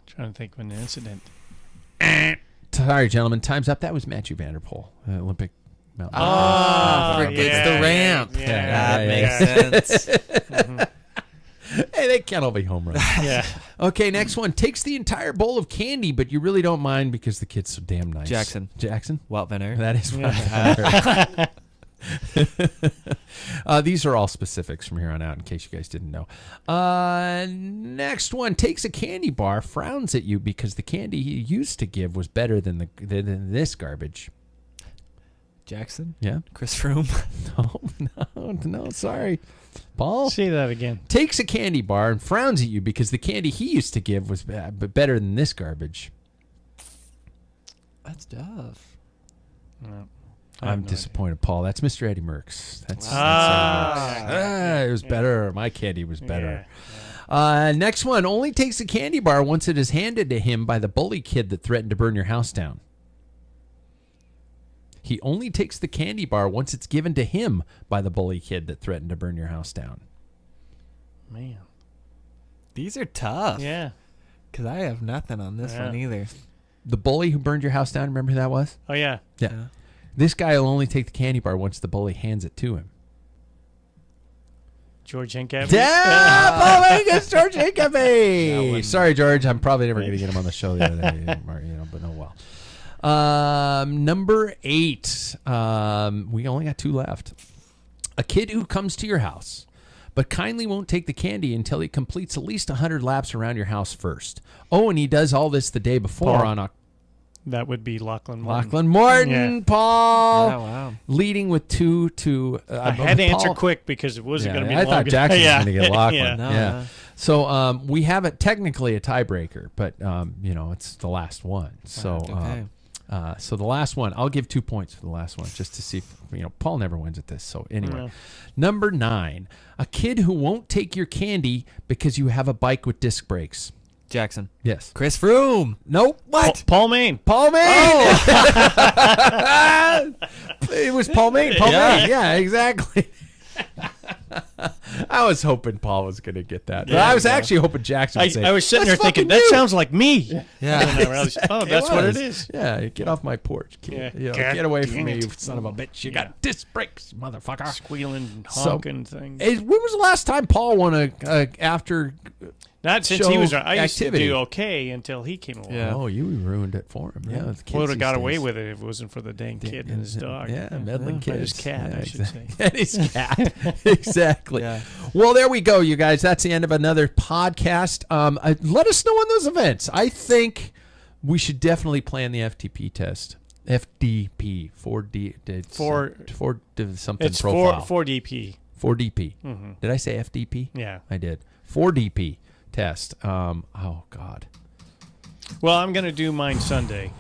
Trying to think of an incident. Sorry, gentlemen. Time's up. That was Matthew Vanderpool, Olympic mountain. It's the ramp. Yeah, that makes sense. Hey, they can't all be home runs. Yeah. Okay, next one. Takes the entire bowl of candy, but you really don't mind because the kid's so damn nice. Jackson. Wout Van Aert. That is Wout Van Aert. These are all specifics from here on out, in case you guys didn't know. Next one. Takes a candy bar, frowns at you because the candy he used to give was better than this garbage. Jackson? Yeah. Chris Froome? No, sorry. Paul Say that again. takes a candy bar and frowns at you because the candy he used to give was better than this garbage. That's tough. No, I'm disappointed, Paul. That's Mr. Eddie Merckx. That's Ah. Eddie Merckx. It was better. My candy was better. Yeah. Next one. Only takes a candy bar once it is handed to him by the bully kid that threatened to burn your house down. He only takes the candy bar once it's given to him by the bully kid that threatened to burn your house down. Man. These are tough. Yeah. Because I have nothing on this one either. The bully who burned your house down, remember who that was? Oh, yeah. Yeah. This guy will only take the candy bar once the bully hands it to him. George Hincapie. Yeah, Paul Angus, George Hincapie. Sorry, George. I'm probably never going to get him on the show the other day, but oh well. Number 8. We only got 2 left. A kid who comes to your house, but kindly won't take the candy until he completes at least 100 laps around your house first. Oh, and he does all this the day before Paul. on a That would be Lachlan Morton. Lachlan Morton, Yeah. Paul. Oh, wow. Leading with 2 to... I had to answer Paul- quick because it wasn't Yeah, going to be I long. thought Jackson was going to get Lachlan. Yeah. No, Yeah. no. So we have it technically a tiebreaker, but it's the last one. So Okay. so the last one, I'll give 2 points for the last one just to see if, Paul never wins at this. So anyway, No. Number 9, a kid who won't take your candy because you have a bike with disc brakes. Jackson. Yes. Chris Froome. Nope. What? Paul Maine. Paul Maine. It was Paul Maine. Paul Maine. Yeah, exactly. I was hoping Paul was going to get that. But I was actually hoping Jackson would say, I was sitting there "That's thinking, fucking that you." sounds like me. Yeah. And I realized, oh, that's what it is. Yeah, get off my porch. Get, Yeah. get away from God me, damn you it. son of a bitch. You Yeah. got disc brakes, motherfucker. Squealing and So- honking things. When was the last time Paul won a after? Not since show he was. I used activity. to do okay until he came along. Yeah. Oh, you ruined it for him. Yeah, the kids Would have these got away days. with it if it wasn't for the dang kid and his dog. Yeah, meddling And kids. his cat, Yeah, I should exactly. say. And his cat. Exactly. Yeah. Well, there we go, you guys. That's the end of another podcast. Let us know on those events. I think we should definitely plan the FTP test. FDP, 4D, something It's profile. 4DP. 4DP. Mm-hmm. Did I say FDP? Yeah. I did. 4DP test. Oh God. Well, I'm going to do mine Sunday,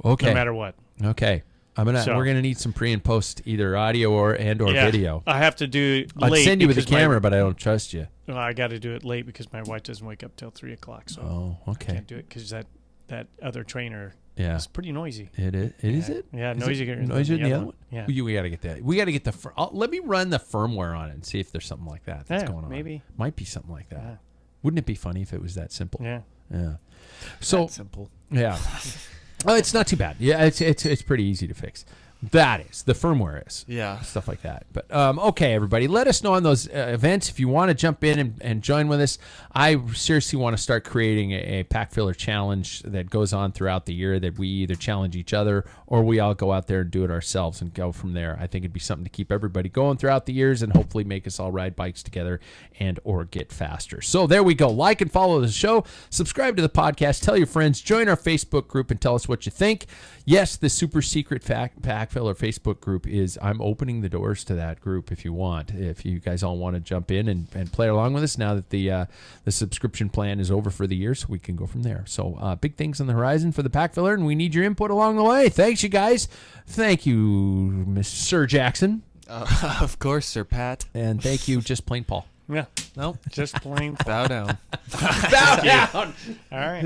Okay. no matter what. Okay. So- We're gonna need some pre and post, either audio or Yeah. video. I have to do it I'd late. send you with the because my- camera, but I don't trust you. Well, I got to do it late because my wife doesn't wake up till 3 o'clock. So Oh, I okay. can't do it because that other trainer Yeah. is pretty noisy. It is. Is it? Yeah, Is noisier it noisier than the other one? Yeah. We got to get that. We got to get the. Let me run the firmware on it and see if there's something like that that's Yeah, going on. maybe. Might be something like that. Yeah. Wouldn't it be funny if it was that simple? Yeah. Yeah. So That's simple. yeah. Oh, it's not too bad. Yeah, it's pretty easy to fix. That is the firmware is. Yeah. Stuff like that. But okay, everybody, let us know on those events if you want to jump in and join with us. I seriously want to start creating a Packfiller challenge that goes on throughout the year, that we either challenge each other or we all go out there and do it ourselves and go from there. I think it'd be something to keep everybody going throughout the years and hopefully make us all ride bikes together and or get faster. So there we go. Like and follow the show. Subscribe to the podcast. Tell your friends. Join our Facebook group and tell us what you think. Yes, the super secret Packfiller Facebook group is, I'm opening the doors to that group if you want. If you guys all want to jump in and play along with us now that the subscription plan is over for the year, so we can go from there. So big things on the horizon for the Packfiller, and we need your input along the way. Thanks, you guys. Thank you, Mr. Sir Jackson. Of course, Sir Pat. And thank you, Just Plain Paul. Yeah. Nope. Just plain. Bow down. Bow down. All right.